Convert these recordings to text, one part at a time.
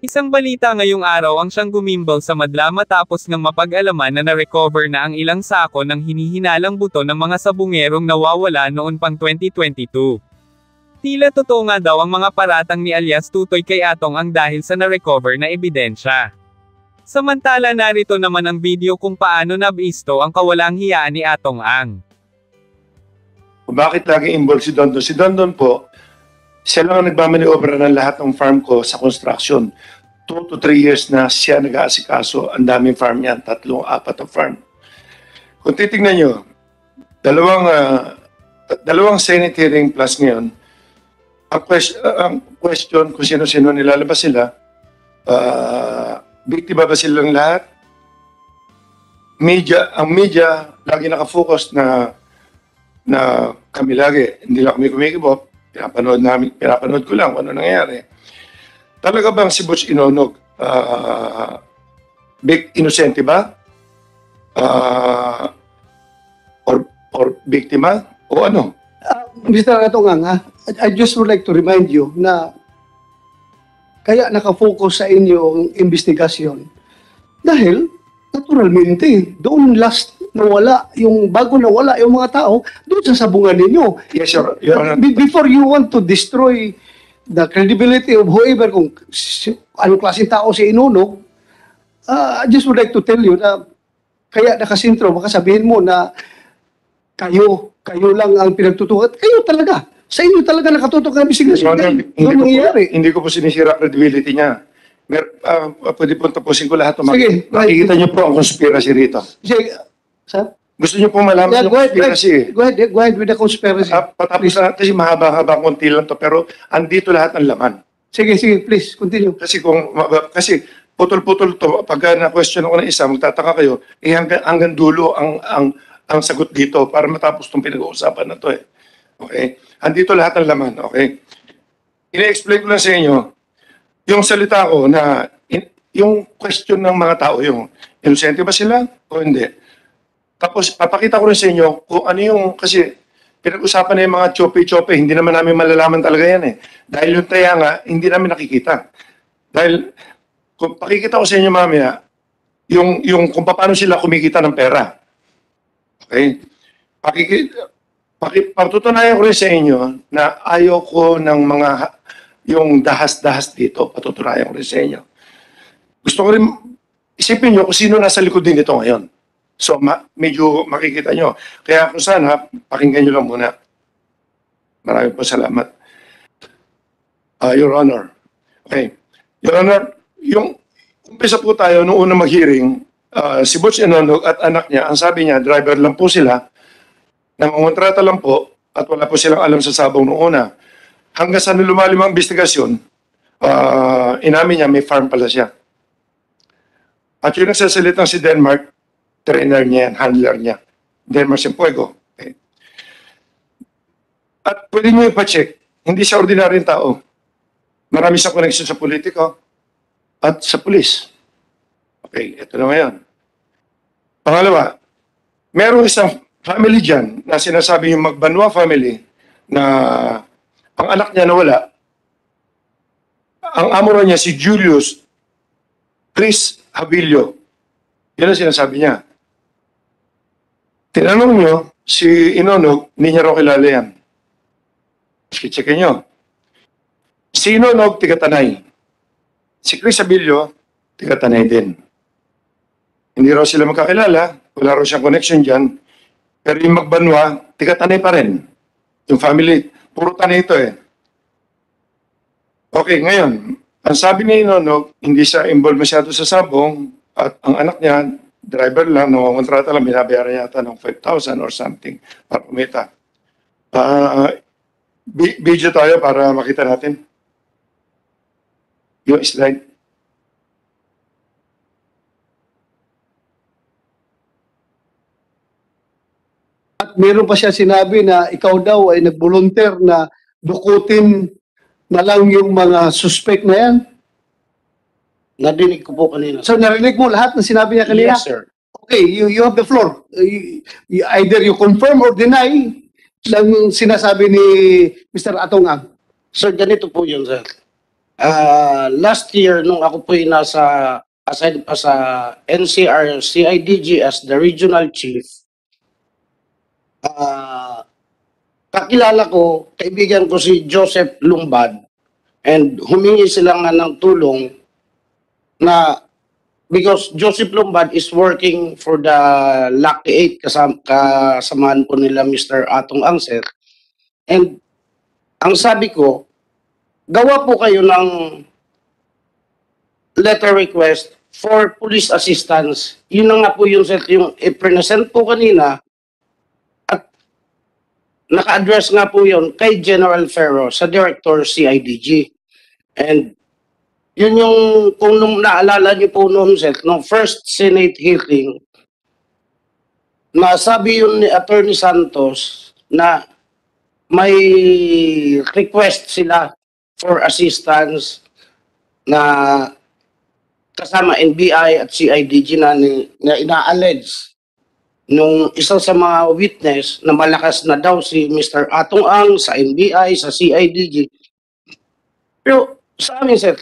Isang balita ngayong araw ang siyang gumimbal sa madla matapos ngang mapag-alaman na na-recover na ang ilang sako ng hinihinalang buto ng mga sabungerong nawawala noon pang 2022. Tila totoo nga daw ang mga paratang ni alias Tutoy kay Atong Ang dahil sa na-recover na ebidensya. Samantala narito naman ang video kung paano nabisto ang kawalang hiyaan ni Atong Ang. Bakit lagi involved si Dondon? Si Dondon po, siya lang ang nagmamaniobra ng lahat ng farm ko sa construction. 2 to 3 years na siya nag-aasikaso. Ang daming farm niyan, 3, 4 na farm. Kung titignan nyo, dalawang Senate hearing plus ngayon, ang question kung sino-sino nilalabas sila, biktima ba silang lahat? Ang media, lagi nakafocus na kami lagi, hindi lang kami kumikibot. Pinapanood ko lang kung ano nangyayari. Talaga bang si Butch Inonog inosente ba? Or biktima? O ano? Mr. Atong Ang, I just would like to remind you na kaya nakafocus sa inyong investigasyon dahil naturalmente doon bago nawala yung mga tao doon sa sabungan ninyo. Yes, Your Honor. Before you want to destroy the credibility of whoever, kung anong klaseng tao si Inonog, I just would like to tell you na kaya nakasintro, baka sabihin mo na kayo lang ang pinagtutukan. Kayo talaga. Sa inyo talaga nakatutok ang investigasyon. Hindi ko po sinisira credibility niya. Pwede po tapusin ko lahat. Sige. Makikita niyo po ang conspiracy rito. Sige. Sir? Gusto niyo po malaman yung conspiracy. Go ahead with the conspiracy. Patapos na natin, mahaba-haba konti lang to, pero andito lahat ang laman. Sige, please, continue. Kasi putol-putol to, pag na-question ako ng isa, magtataka kayo, hanggang dulo ang sagot dito para matapos itong pinag-uusapan na to. Okay? Andito lahat ang laman. Okay? Ina-explain ko lang sa inyo, yung salita ko na, yung question ng mga tao, yung inosente ba sila o hindi? Tapos, papakita ko rin sa inyo kung ano yung, kasi pinag-usapan na yung mga chope-chope, hindi naman namin malalaman talaga yan Dahil yung taya nga, hindi namin nakikita. Dahil, kung pakikita ko sa inyo mamaya, yung kung paano sila kumikita ng pera. Okay? Patutunayan ko rin sa inyo na ayaw ko ng yung dahas-dahas dito, patutunayan ko rin sa inyo. Gusto ko rin, isipin nyo kung sino nasa likod din ito ngayon. So, medyo makikita nyo. Kaya kung sana, pakinggan nyo lang muna. Maraming po salamat. Your Honor. Okay. Your Honor, yung umpisa po tayo noong unang mag-hearing, si Butch Inonog at anak niya, ang sabi niya, driver lang po sila, nangungontrata lang po, at wala po silang alam sa sabong noong una. Hanggang sa lumalim ang investigasyon, inamin niya, may farm pala siya. At yung nagsasalitang si Denmark, trainer niya yan, handler niya. Denmark Simpuego. Okay. At pwede niyo ipacheck, hindi siya ordinaryong tao. Marami siyang connection sa politiko at sa pulis. Okay, ito na ngayon. Pangalawa, merong isang family dyan na sinasabi yung Magbanwa family na ang anak niya nawala. Ang amo niya si Julius Chris Habilio. Yan ang sinasabi niya. Tinanong nyo, si Inonog, hindi niya raw kilala yan. Checkin nyo. Si Inonog, tiga-Tanay. Si Chris Abilio, tiga-Tanay din. Hindi raw sila magkakilala, wala raw siyang connection dyan. Pero yung Magbanwa, tiga-Tanay pa rin. Yung family, puro Tanay ito Okay, ngayon, ang sabi ni Inonog, hindi siya involved masyado sa sabong at ang anak niya, driver lang, nangungontrata lang, binabayaran yata ng 5,000 or something para kumita. Video tayo para makita natin. Yung slide. At meron pa siya sinabi na ikaw daw ay nag-volunteer na dukutin na lang yung mga suspect na yan. Narinig ko po kanina. So narinig mo lahat ng sinabi niya kanina? Yes, sir. Okay, you have the floor. Either you confirm or deny lang sinasabi ni Mr. Atong Ang. Sir, ganito po yun, sir. Last year, nung ako po'y nasa assigned pa sa NCR CIDG as the regional chief, kakilala ko, kaibigan ko si Joseph Lumbad, and humingi sila nga ng tulong na because Joseph Lumbad is working for the Lucky 8 kasamaan po nila Mr. Atong Angser. And ang sabi ko, gawa po kayo ng letter request for police assistance. Yun na nga po yung i-present po kanina at naka-address nga po yun kay General Ferro sa Director CIDG. And yun yung, kung nung naalala niyo po noon, sir, no first Senate hearing, nasabi yun ni Attorney Santos na may request sila for assistance na kasama NBI at CIDG na ina-allege nung isa sa mga witness na malakas na daw si Mr. Atong Ang sa NBI, sa CIDG. Pero sa amin, sir,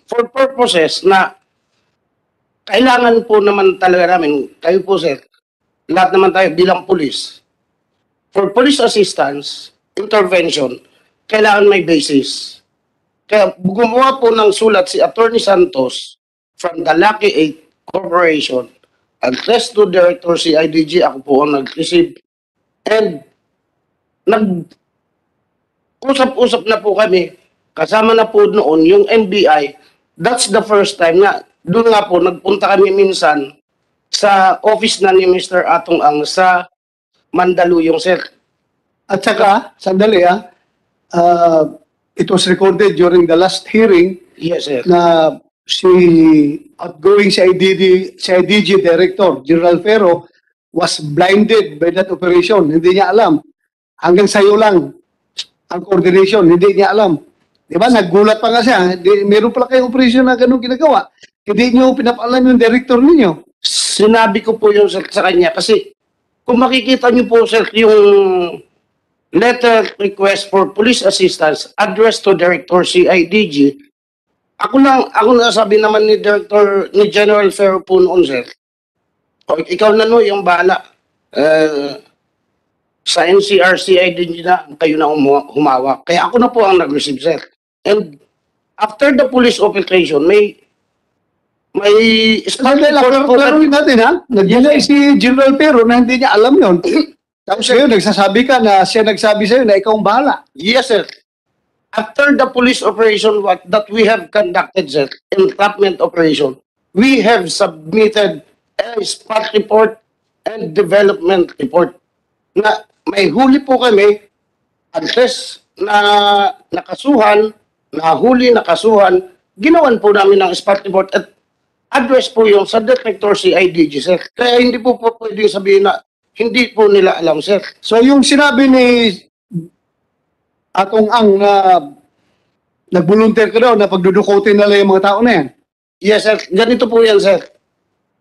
for purposes na kailangan po naman talaga namin, kayo po, sir, lahat naman tayo bilang police, for police assistance, intervention, kailangan may basis. Kaya gumawa po ng sulat si Attorney Santos from the Lucky 8 Corporation, address to Director CIDG, ako po ang nag-receive, and nag-usap-usap na po kami, kasama na po noon yung NBI. That's the first time na doon nga po nagpunta kami minsan sa office na ni Mr. Atong Ang sa Mandaluyong, sir. At saka, sandali it was recorded during the last hearing Yes, sir. na si outgoing CIDG Director, General Ferro, was blinded by that operation. Hindi niya alam. Hanggang sayo lang ang coordination, hindi niya alam. Di ba? Naggulat pa nga siya. Meron pala kayong operation na ganun ginagawa. Hindi niyo pinapaalam yung director ninyo. Sinabi ko po yun, sir, sa kanya kasi kung makikita niyo po, sir, yung letter request for police assistance addressed to Director CIDG, ako nasabi naman ni General Ferro po noon, sir. O, ikaw na no, yung bahala. Sa NCR CIDG na, kayo na humawak. Kaya ako na po ang nag-receive, sir. And after the police operation, may Klaruhin natin ha. Nag-deny si General Ferro na hindi niya alam yon. Tapos ngayon, nagsasabi ka na siya nagsabi sa'yo na ikaw ang bahala. Yes, sir. After the police operation that we have conducted, sir, entrapment operation, we have submitted a spot report and development report na may huli po kami, address na nakasuhan, nahuli, nakasuhan, ginawan po namin ng spot report at address po yung sa Director CIDG, sir. Kaya hindi po pwedeng sabihin na hindi po nila alam, sir. So yung sinabi ni Atong Ang na nag-volunteer ka daw na pagdudukotin nila yung mga tao na yan. Yes, sir. Ganito po yan, sir.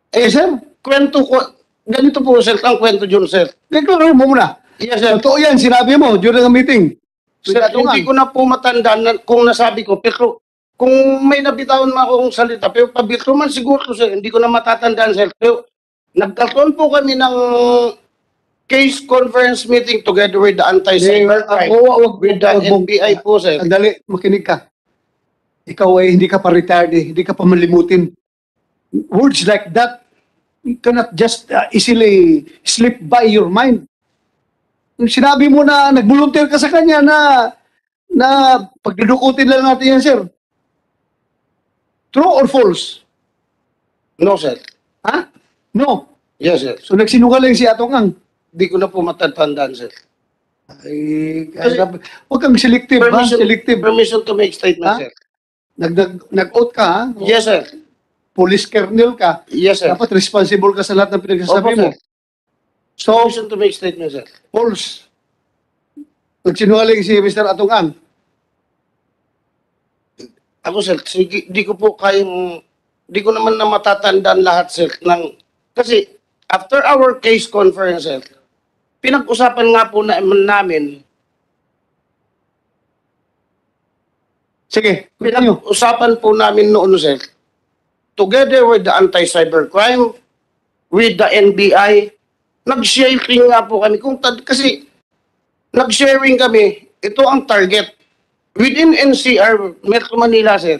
Sir? Kwento ko, ganito po, sir, ang kwento dyan, sir. Deklaro mo muna. Yes, sir. Totoo yan, sinabi mo during the meeting. Sir, hindi ko na po matandaan kung nasabi ko, pero kung may nabitawan mo akong salita, pero pabirto man siguro, sir, hindi ko na matatandaan, sir. Pero nagkaroon po kami ng case conference meeting together with the anti-cybercrime, with the NBI po, sir. Sandali, makinig ka. Ikaw ay hindi ka pa retired hindi ka pa malimutin. Words like that, you cannot just easily slip by your mind. Yung sinabi mo na nag-volunteer ka sa kanya na pagdudukutin lang natin yan, sir. True or false? No, sir. Ha? No. Yes, sir. So nagsinungaling si Atong Ang. Hindi ko na po matatandaan, sir. Ay, huwag kang selective, ha? Selective. Permission to make statement, Ha? sir. Nag-out ka, ha? Yes, sir. Police kernel ka. Yes, sir. Dapat responsible ka sa lahat ng pinagsasabi Opo, mo. sir. So, Permission to make statement, sir. false. Nagsinungaling si Mr. Atong Ang. Ako, sir, sige, di ko po kayang, di ko naman na matatandaan lahat, sir, kasi after our case conference, sir, pinag-usapan nga po namin Sige, continue. Pinag-usapan po namin noon, sir, together with the anti-cybercrime, with the NBI, nag-sharing nga po kami. Kasi nag-sharing kami, ito ang target. Within NCR, Metro Manila, sir,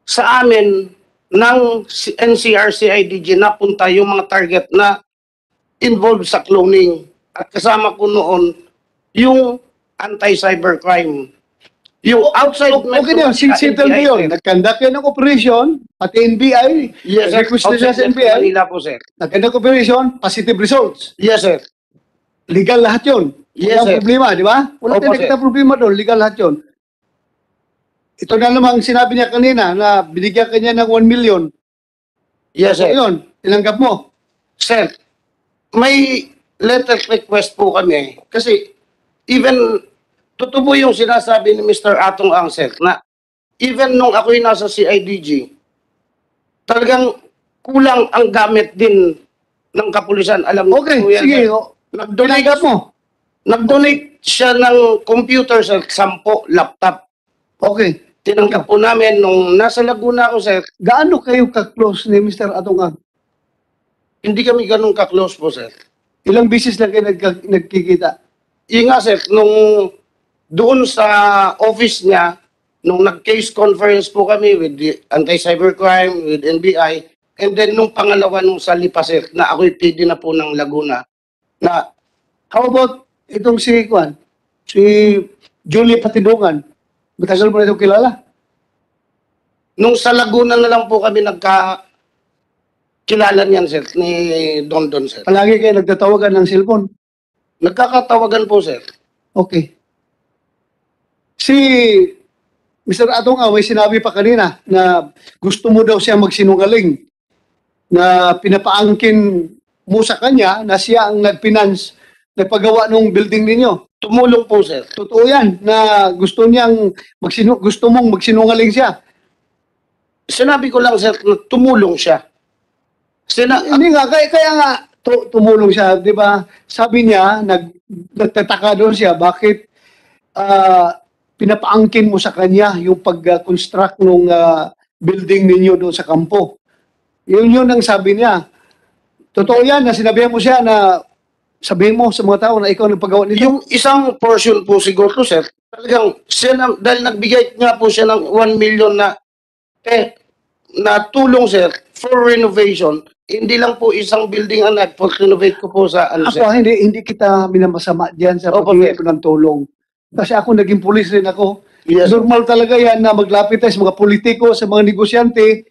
sa amin, ng NCR CIDG, napunta yung mga target na involved sa cloning. At kasama ko noon, yung anti-cybercrime. Yung outside Okay na, settle na yun. Nag-conduct yan ng operation, pati NBI, Yes, sir. request na siya sa Outside Metro NBI, Manila po, sir. nag-conduct operation, positive results. Yes, sir. Legal lahat yun. Yes, Walang sir. problema, di ba? Wala Opo, tayong nakita problema doon, legal lahat yun. Ito na namang sinabi niya kanina na binigyan kanya ng 1 million. Yes, So sir. yun, tinanggap mo. Sir, may letter request po kami. Kasi even, totoo po yung sinasabi ni Mr. Atong Ang, sir, na even nung ako'y nasa CIDG, talagang kulang ang gamit din ng kapulisan. Alam niyo Okay, po yan, sige. sir. Tinanggap mo. Nag-donate siya ng computer, sir, 10 laptop. Okay. Tinanggap po namin nung nasa Laguna ako, sir. Gaano kayo ka-close ni Mr. Atongan? Hindi kami ganun ka-close po, sir. Ilang bisis lang kayo nagkikita? Yun nga, sir, nung doon sa office niya, nung nag-case conference po kami with the anti-cybercrime, with NBI, and then nung pangalawa nung sa Lipa, sir, na ako'y PD na po ng Laguna, na How about itong si Juan? Si Julie Patidungan. Matagal mo na itong kilala? nung sa Laguna na lang po kami kilala niyan, sir, ni Don, sir. Palagi kayo nagtatawagan ng cellphone. Nagkakatawagan po, sir. Okay. Si Mr. Atong may sinabi pa kanina na gusto mo daw siya magsinungaling na pinapaangkin mo sa kanya na siya ang nagfinance, nagpagawa ng building ninyo. Tumulong po, sir. Totoo yan na gusto mong magsinungaling siya. Sinabi ko lang, sir, na tumulong siya. Hindi nga, kaya nga tumulong siya, di ba? Sabi niya, nagtataka doon siya, bakit pinapaangkin mo sa kanya yung pag-construct ng building ninyo doon sa kampo. Yun ang sabi niya. Totoo yan na sinabihan mo siya na sabihin mo sa mga tao na ikaw ang nagpagawa nito. Yung isang portion po siguro, sir, talagang siya dahil nagbigay nga po siya ng 1 million na tulong, sir, for renovation. Hindi lang po isang building ang nag-renovate ko po sa Ako, hindi kita minamasama diyan sa Opo, paghingi ko ng tulong. Kasi ako naging pulis rin ako. Yes, sir. Normal talaga yan na maglapit tayo sa mga politiko, sa mga negosyante.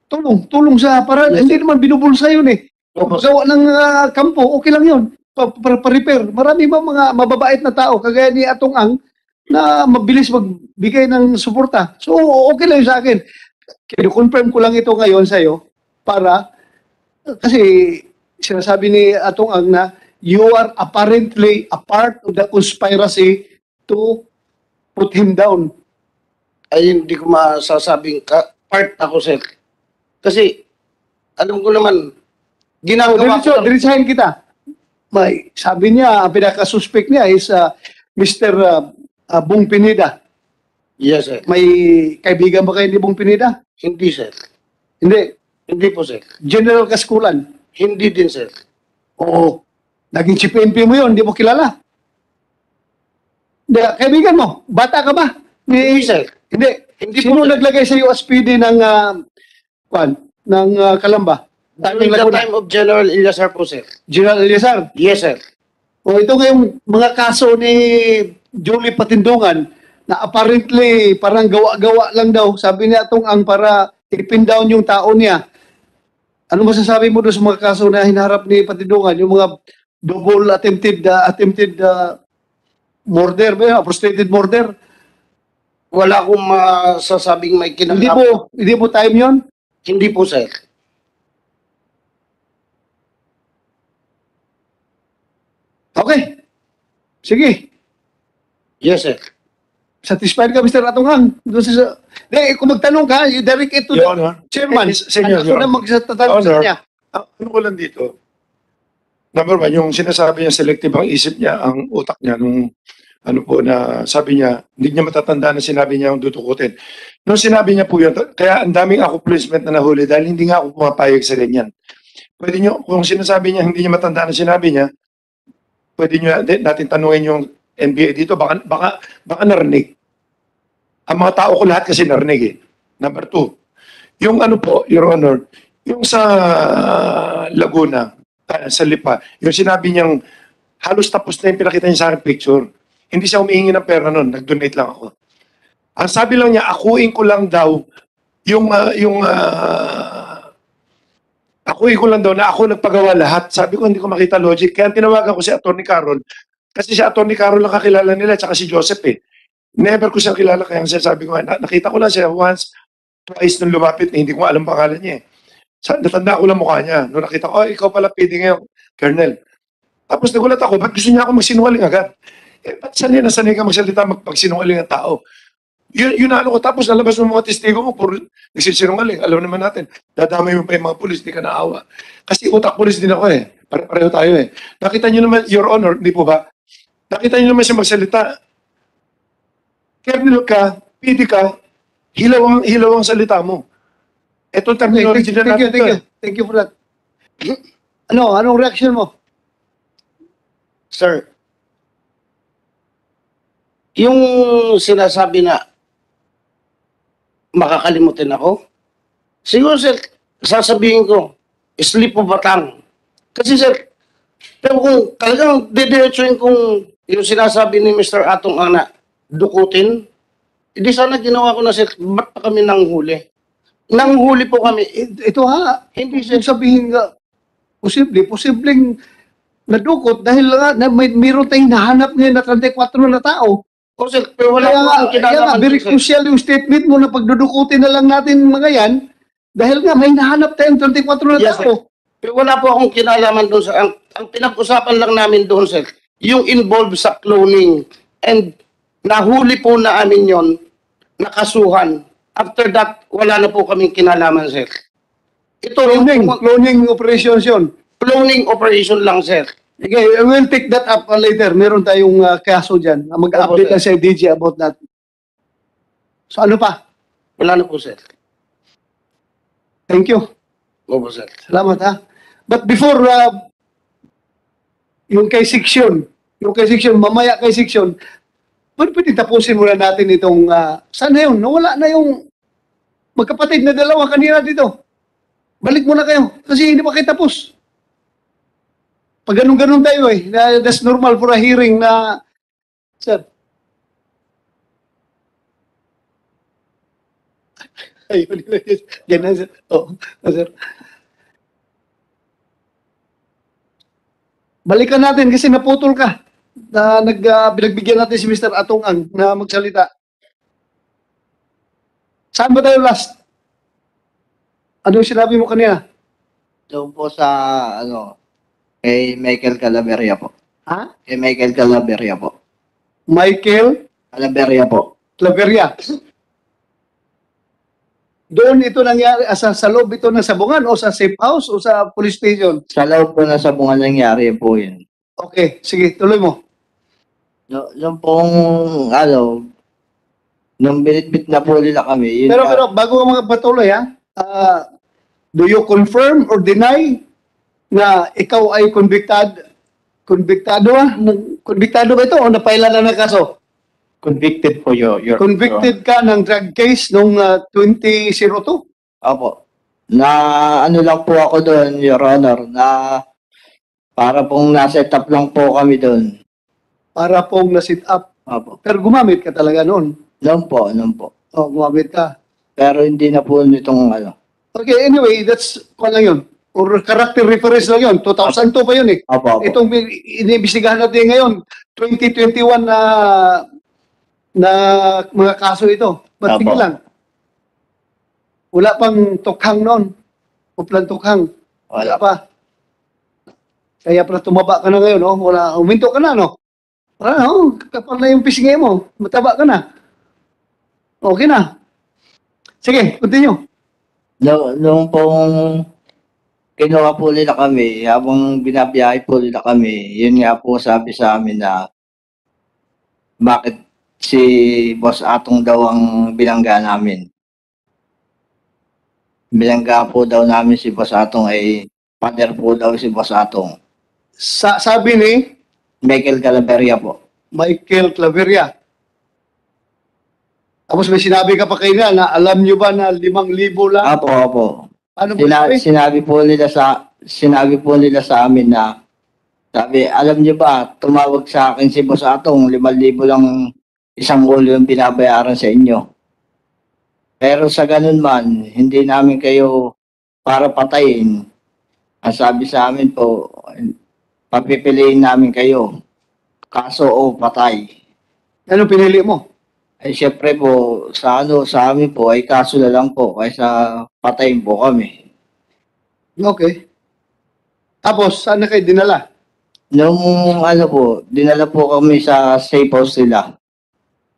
Tulong sa para Yes, hindi naman binubulsa yun eh. Opo, sir. Paggawa ng kampo, okay lang yun. Pa-repair. Marami ba mga mababait na tao, kagaya ni Atong Ang, na mabilis magbigay ng suporta. So, okay lang yun sa akin. Confirm ko lang ito ngayon sa'yo para, kasi sinasabi ni Atong Ang na you are apparently a part of the conspiracy to put him down. Ay hindi ko masasabing part ako, sir. Kasi, alam ko naman, ginagawa ko lang. Diretsahin kita. Sabi niya, ang pinaka-suspect niya is Mr. Bong Pineda. Yes, sir. May kaibigan ba kayo ni Bong Pineda? Hindi, sir. Hindi. Hindi po, sir. General Kaskulan. Hindi din, sir. Oo. Naging chief PNP mo yun, hindi mo kilala. Hindi, kaibigan mo, bata ka ba? Hindi, sir. Hindi. Hindi Sino po, sir. naglagay sa USPD ng Kalamba? During the time of General Eliazar po, sir. General Eliazar. Yes, sir. O ito ngayong mga kaso ni Julie Patindungan na apparently parang gawa-gawa lang daw. Sabi niya itong ang para i-pin down yung tao niya. Ano masasabi mo doon sa mga kaso na hinaharap ni Patindungan? Yung mga double attempted murder, frustrated murder? Wala akong masasabing may kinalaman. Hindi po time yon. Hindi po, sir. Okay. Sige. Yes, sir. Satisfied ka, Mr. Atungang? Kung magtanong ka, you direct it to Your the Honor. chairman. Senyor, Ako Your na Honor. magtatanong sa Honor. kanya. Ano ko lang dito? Number one, yung sinasabi niya selective ang isip niya, ang utak niya nung ano po na sabi niya, hindi niya matatanda na sinabi niya yung dudukutin. Nung sinabi niya po yun, kaya ang daming accomplishment na nahuli dahil hindi nga ako pumapayag sa ganyan. Pwede niyo, kung sinasabi niya, hindi niya matanda na sinabi niya, pwede niyo natin tanungin yung NBI dito, baka narinig. Ang mga tao ko lahat kasi narinig eh. Number 2, yung ano po, Your Honor, yung sa Laguna, sa Lipa, yung sinabi niyang halos tapos na yung pinakita niya sa akin picture. Hindi siya humihingi ng pera nun, nag-donate lang ako. Ang sabi lang niya, akuin ko lang daw akuin ko lang daw na ako nagpagawa lahat. Sabi ko, hindi ko makita logic. Kaya tinawagan ko si Atty. Carol. Kasi si Atty. Carol lang kakilala nila, tsaka si Joseph eh. Never ko siya kilala, kaya sabi ko, nakita ko lang siya once, twice nung lumapit, hindi ko alam pangalan niya eh. Natanda ko lang mukha niya. Nung nakita ko, ikaw pala PD ngayon, Colonel. Tapos nagulat ako, ba't gusto niya ako magsinungaling agad? Eh, ba't sanay ka magsalita magsinungaling ang tao? Yun ano ko, tapos nalabas mo mga testigo mo, puro nagsisinungaling. Alam naman natin, dadamay mo pa yung mga pulis, di ka naawa. Kasi utak pulis din ako eh. Pareho tayo eh. Nakita niyo naman, Your Honor, di po ba? Nakita niyo naman siya magsalita. Colonel ka, PD ka, hilaw ang salita mo. Ito terminology na natin. Thank you for that. Anong reaction mo? Sir, yung sinasabi na makakalimutin ako, siguro sir, sasabihin ko, slip of a tongue. Kasi sir, pero kung talagang didiretsuin kung yung sinasabi ni Mr. Atong Ana, dukutin, hindi sana ginawa ko na sir, ba't pa kami nanghuli? Nanghuli po kami. Ito ha, Hindi sir. sabihin nga, posibleng nadukot dahil nga mayroon tayong nahanap ngayon na 34 na tao. O sir, pero wala po akong Kaya nga, kinalaman. very sir. crucial yung statement mo na pagdudukutin na lang natin mga yan dahil nga may nahanap tayong 34 na Yes, tao. Pero wala po akong kinalaman doon sir. Ang pinag-usapan lang namin doon sir, yung involved sa cloning. And nahuli po na amin yon, nakasuhan. After that, wala na po kaming kinalaman sir. Ito yung Cloning operations yun. cloning operation lang sir. Okay, we'll take that up later. Meron tayong kaso dyan. Mag-update Opo, na sa DJ about that. So ano pa? Wala na po sir. Thank you. Opo sir. Salamat ha. But before yung kay section, mamaya kay section, pwede tapusin muna natin itong, sana yun, nawala na yung magkapatid na dalawa kanina dito. Balik muna kayo, kasi hindi pa kayo tapos. Pag ganun-ganun tayo eh, that's normal for a hearing na, sir. Ay, yan na, sir. Oh, sir. Balikan natin kasi naputol ka. Na binagbigyan natin si Mr. Atong Ang na magsalita. Saan ba tayo last? Ano yung sinabi mo kanina? Doon po sa, kay Michael Calaveria po. Ha? Kay Michael Calaveria po. Michael Calaveria po. Claveria. Doon ito nangyari, sa loob ito ng sabungan o sa safe house o sa police station? Sa loob po na sabungan nangyari po yun. Okay, sige, tuloy mo. Yung pong, nung binitbit na po nila kami, yun Pero bago ka mga patuloy ha, do you confirm or deny na ikaw ay convicted? Convictado Convictado ba ito o napaila na ng kaso? convicted po your Convicted ka ng drug case noong 2002? Opo. Na lang po ako doon, Your Honor, na para pong na-set up lang po kami doon. Para pong na-sit up. Opo. Pero gumamit ka talaga noon. Noon po. O, gumamit ka. Pero hindi na po nitong Okay, anyway, that's kung lang yun. Or character reference lang yun. 2002 pa yun eh. Opo. Itong iniimbestigahan natin ngayon, 2021 na mga kaso ito. Ba't Opo. lang? Wala pang tukhang noon. Uplang tukhang. Wala pa. Kaya pala tumaba ka na ngayon, no? Wala, uminto ka na, no? Wala, no? Kapal na yung pisngi mo. Mataba ka na. Okay na. Sige, continue. Nung pong kinuha po nila kami, habang binabiyahe po nila kami, yun nga po sabi sa amin na bakit si Boss Atong daw ang binangga namin. Binangga po daw namin si Boss Atong ay pader po daw si Boss Atong. Sabi ni Michael Calaveria po. Michael Claveria. Tapos may sinabi ka pa kanina na alam nyo ba na 5,000 lang? Opo. Ano ba sabi? Sinabi po nila sa amin na sabi, alam niyo ba, tumawag sa akin si Boss Atong, 5,000 lang isang ulo yung binabayaran sa inyo. Pero sa ganun man, hindi namin kayo para patayin. Ang sabi sa amin po, papipiliin namin kayo. Kaso o patay. Ano pinili mo? Ay syempre po, sa amin po, ay kaso na lang po, kaysa patayin po kami. Okay. Tapos, saan na kayo dinala? Nung dinala po kami sa safe house nila.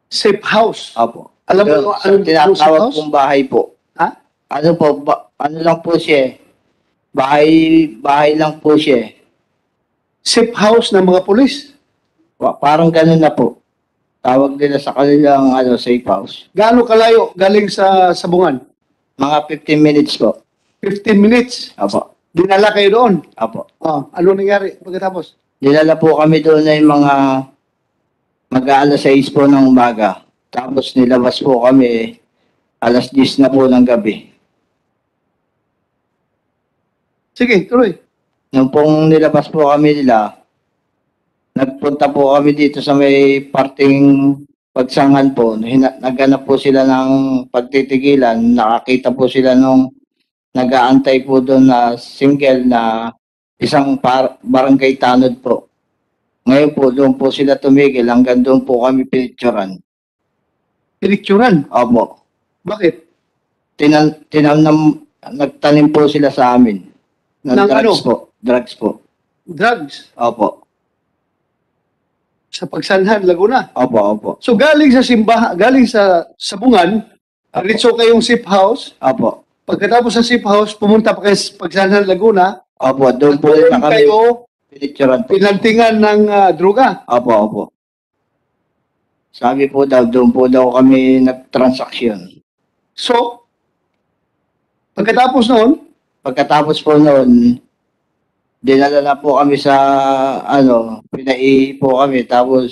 Safe house. Apo. Alam mo Doon, ano sa safe tinatawag house? pong bahay po. Ha? Ano lang po siya eh. Bahay lang po siya eh. Safe house ng mga pulis. Parang ganun na po. Tawag nila sa kanilang safe house. Gaano kalayo galing sa Sabungan? Mga 15 minutes po. 15 minutes. Apo. Dinala kayo doon. Apo. Oh, ano nangyari pagkatapos? Dinala po kami doon na yung mga mag-aalas 6 po ng umaga. Tapos nilabas po kami alas 10 na po ng gabi. Sige, tuloy. Nung pong nilabas po kami nila, nagpunta po kami dito sa may parting pagsangan po. Naghanap po sila ng pagtitigilan. Nakakita po sila nung nag-aantay po doon na single na isang barangay tanod po. Ngayon po, doon po sila tumigil. Hanggang doon po kami pinicturan. Pinicturan. Opo. Bakit? Nagtanim po sila sa amin. Ng Ng drugs ano? po. Drugs po. Drugs. Opo. Sa Pagsanhan, Laguna. Opo. So galing sa Sabungan, diretso kayong safe house. Opo. Pagkatapos sa safe house, pumunta pa kayo sa Pagsanhan, Laguna. Opo. Doon po Doon na kami kayo pinicturan po. pinantingan ng droga. Opo. Sabi po daw, doon po daw kami nag-transaction. So, pagkatapos Po noon, dinala na po kami sa, pinaihi po kami, tapos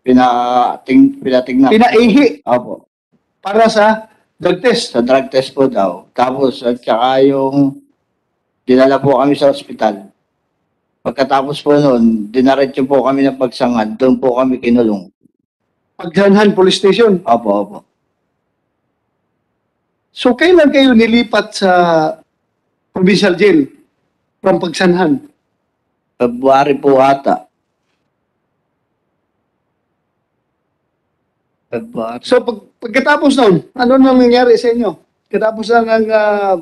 pinatignan. pinaihi Opo. para sa drug test. Sa drug test po daw. Tapos, at saka yung, dinala po kami sa ospital. Pagkatapos po noon, dinaretso po kami ng pagsangan, doon po kami kinulong. Pagsanhan Police Station. Opo. So, kailan kayo nilipat sa provincial jail from Pagsanhan? February po ata. February. So, pagkatapos noon, ano nang nangyari sa inyo? Pagkatapos lang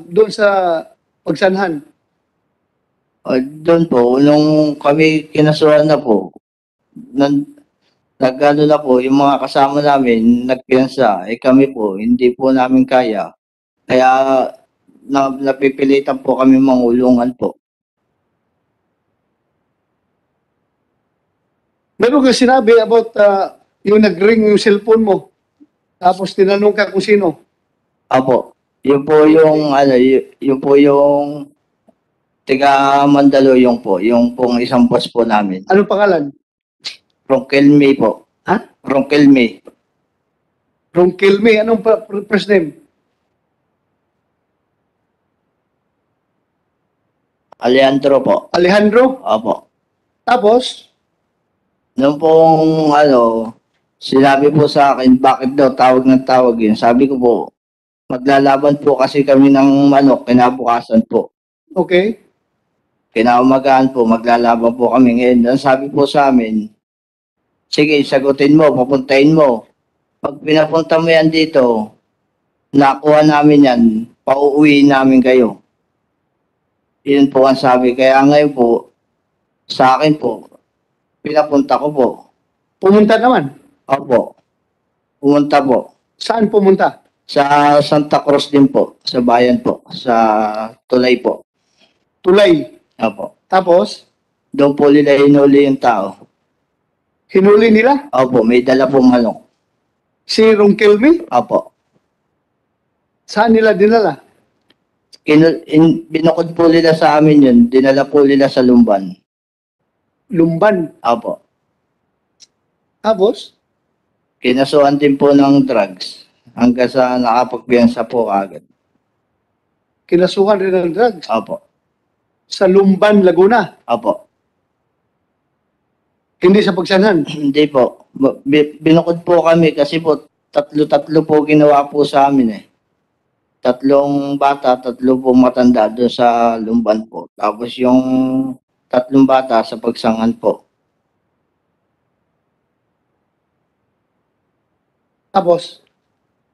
doon sa Pagsanhan. Doon po, nung kami kinasuhan na po, nagano na po, yung mga kasama namin, nagpiyansa, kami po, hindi po namin kaya. Kaya, napipilitan po kami mangulungan po. Meron ka sinabi about yung nag-ring yung cellphone mo. Tapos tinanong ka kung sino. Apo, yun po yung, yun po yung tiga Mandaluyong po, yung pong isang boss po namin. Anong pangalan? Ronquel May po. Ha? Ronquel May. Ronquel May. Anong first name? Alejandro po. Alejandro. Opo. Tapos, Nung pong sinabi po sa akin, bakit daw tawag ng tawag yun? Sabi ko po, maglalaban po kasi kami ng manok, kinabukasan po. okay. Kinaumagahan po, maglalaban po kami ngayon. Ang sabi po sa amin, sige, sagutin mo, papuntahin mo. Pag pinapunta mo yan dito, nakuha namin yan, pauuwiin namin kayo. Yun po ang sabi. Kaya ngayon po, sa akin po, pinapunta ko po. Pumunta naman. Opo. Pumunta po. Saan pumunta? Sa Santa Cruz din po. Sa bayan po. Sa Tulay po. Tulay. Opo. Tapos, Doon po nila inuli yung tao. Hinuli nila? Opo, may dala pong manok. Si Ronquilme? Opo. Saan nila dinala? Binukod po nila sa amin yun. Dinala po nila sa Lumban. Lumban. Opo. Tapos? Kinasuhan din po ng drugs. Hanggang sa nakapagpiyansa po agad. Kinasuhan rin ng drugs. Opo. Sa Lumban, Laguna. Opo. Hindi sa Pagsanhan. Hindi po. Binukod po kami kasi po tatlo po ginawa po sa amin eh. 3 bata, 3 po matanda doon sa Lumban po. Tapos yung 3 bata sa Pagsangan po. Tapos?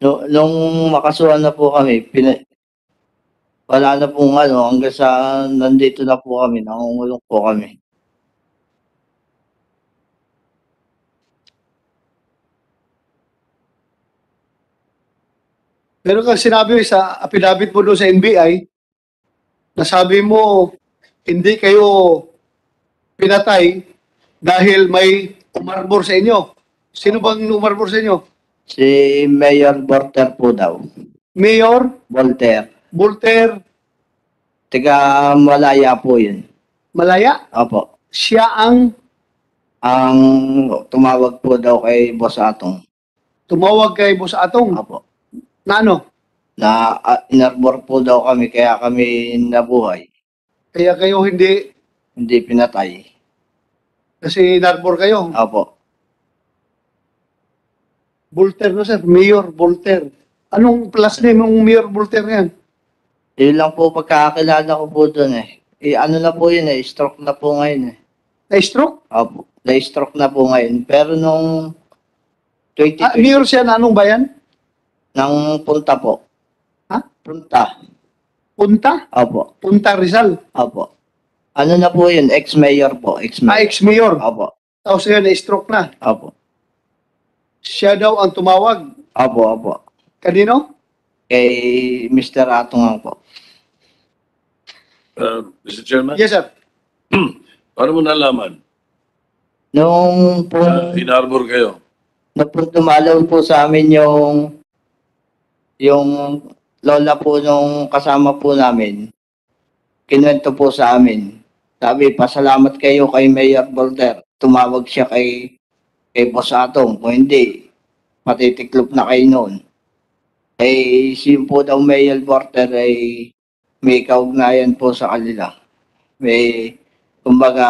Nung makasuhan na po kami, wala na pong hanggang sa nandito na po kami, nangungulong po kami. Pero kang sinabi sa affidavit mo doon sa NBI, nasabi mo, hindi kayo pinatay dahil may umarbor sa inyo. Sino bang umarbor sa inyo? Si Mayor Volter po daw. Mayor Volter. Volter Taga Malaya po yun. Malaya? Opo. Siya ang Ang tumawag po daw kay Boss Atong. tumawag kay Boss Atong. Opo. Na ano? Na inarbor po daw kami kaya kami nabuhay. Kaya kayo hindi, Hindi pinatay. kasi narbor kayo. Opo. Volter na sir, Mayor Volter. Anong plus name ng Mayor Volter yan? Yun lang po pagkakakilala ko po doon eh. Ano na po yun eh, stroke na po ngayon eh. Na-stroke? Opo. Na-stroke na po ngayon. Pero nung 2020, Mayor siya na anong bayan? nang punta po. Ha? Punta. Punta? Opo. Punta Rizal. Opo. Ano na po yun? Ex-mayor po. Ex-mayor. Ex-mayor. Opo. Tapos ngayon na-stroke na. Opo. Siya daw ang tumawag. Opo, opo. Kanino? Kay Mr. Atong po. Mr. Chairman, Yes, sir. paano mo nalaman? Nung po, Inarbor kayo. nung po dumalaw po sa amin yung lola po nung kasama po namin, kinuwento po sa amin. Sabi, pasalamat kayo kay Mayor Volter. Tumawag siya kay Boss Atong. Kung hindi, matitiklop na kayo noon. Eh, si po daw Mayor Volter ay may kaugnayan po sa kanila. May, kumbaga,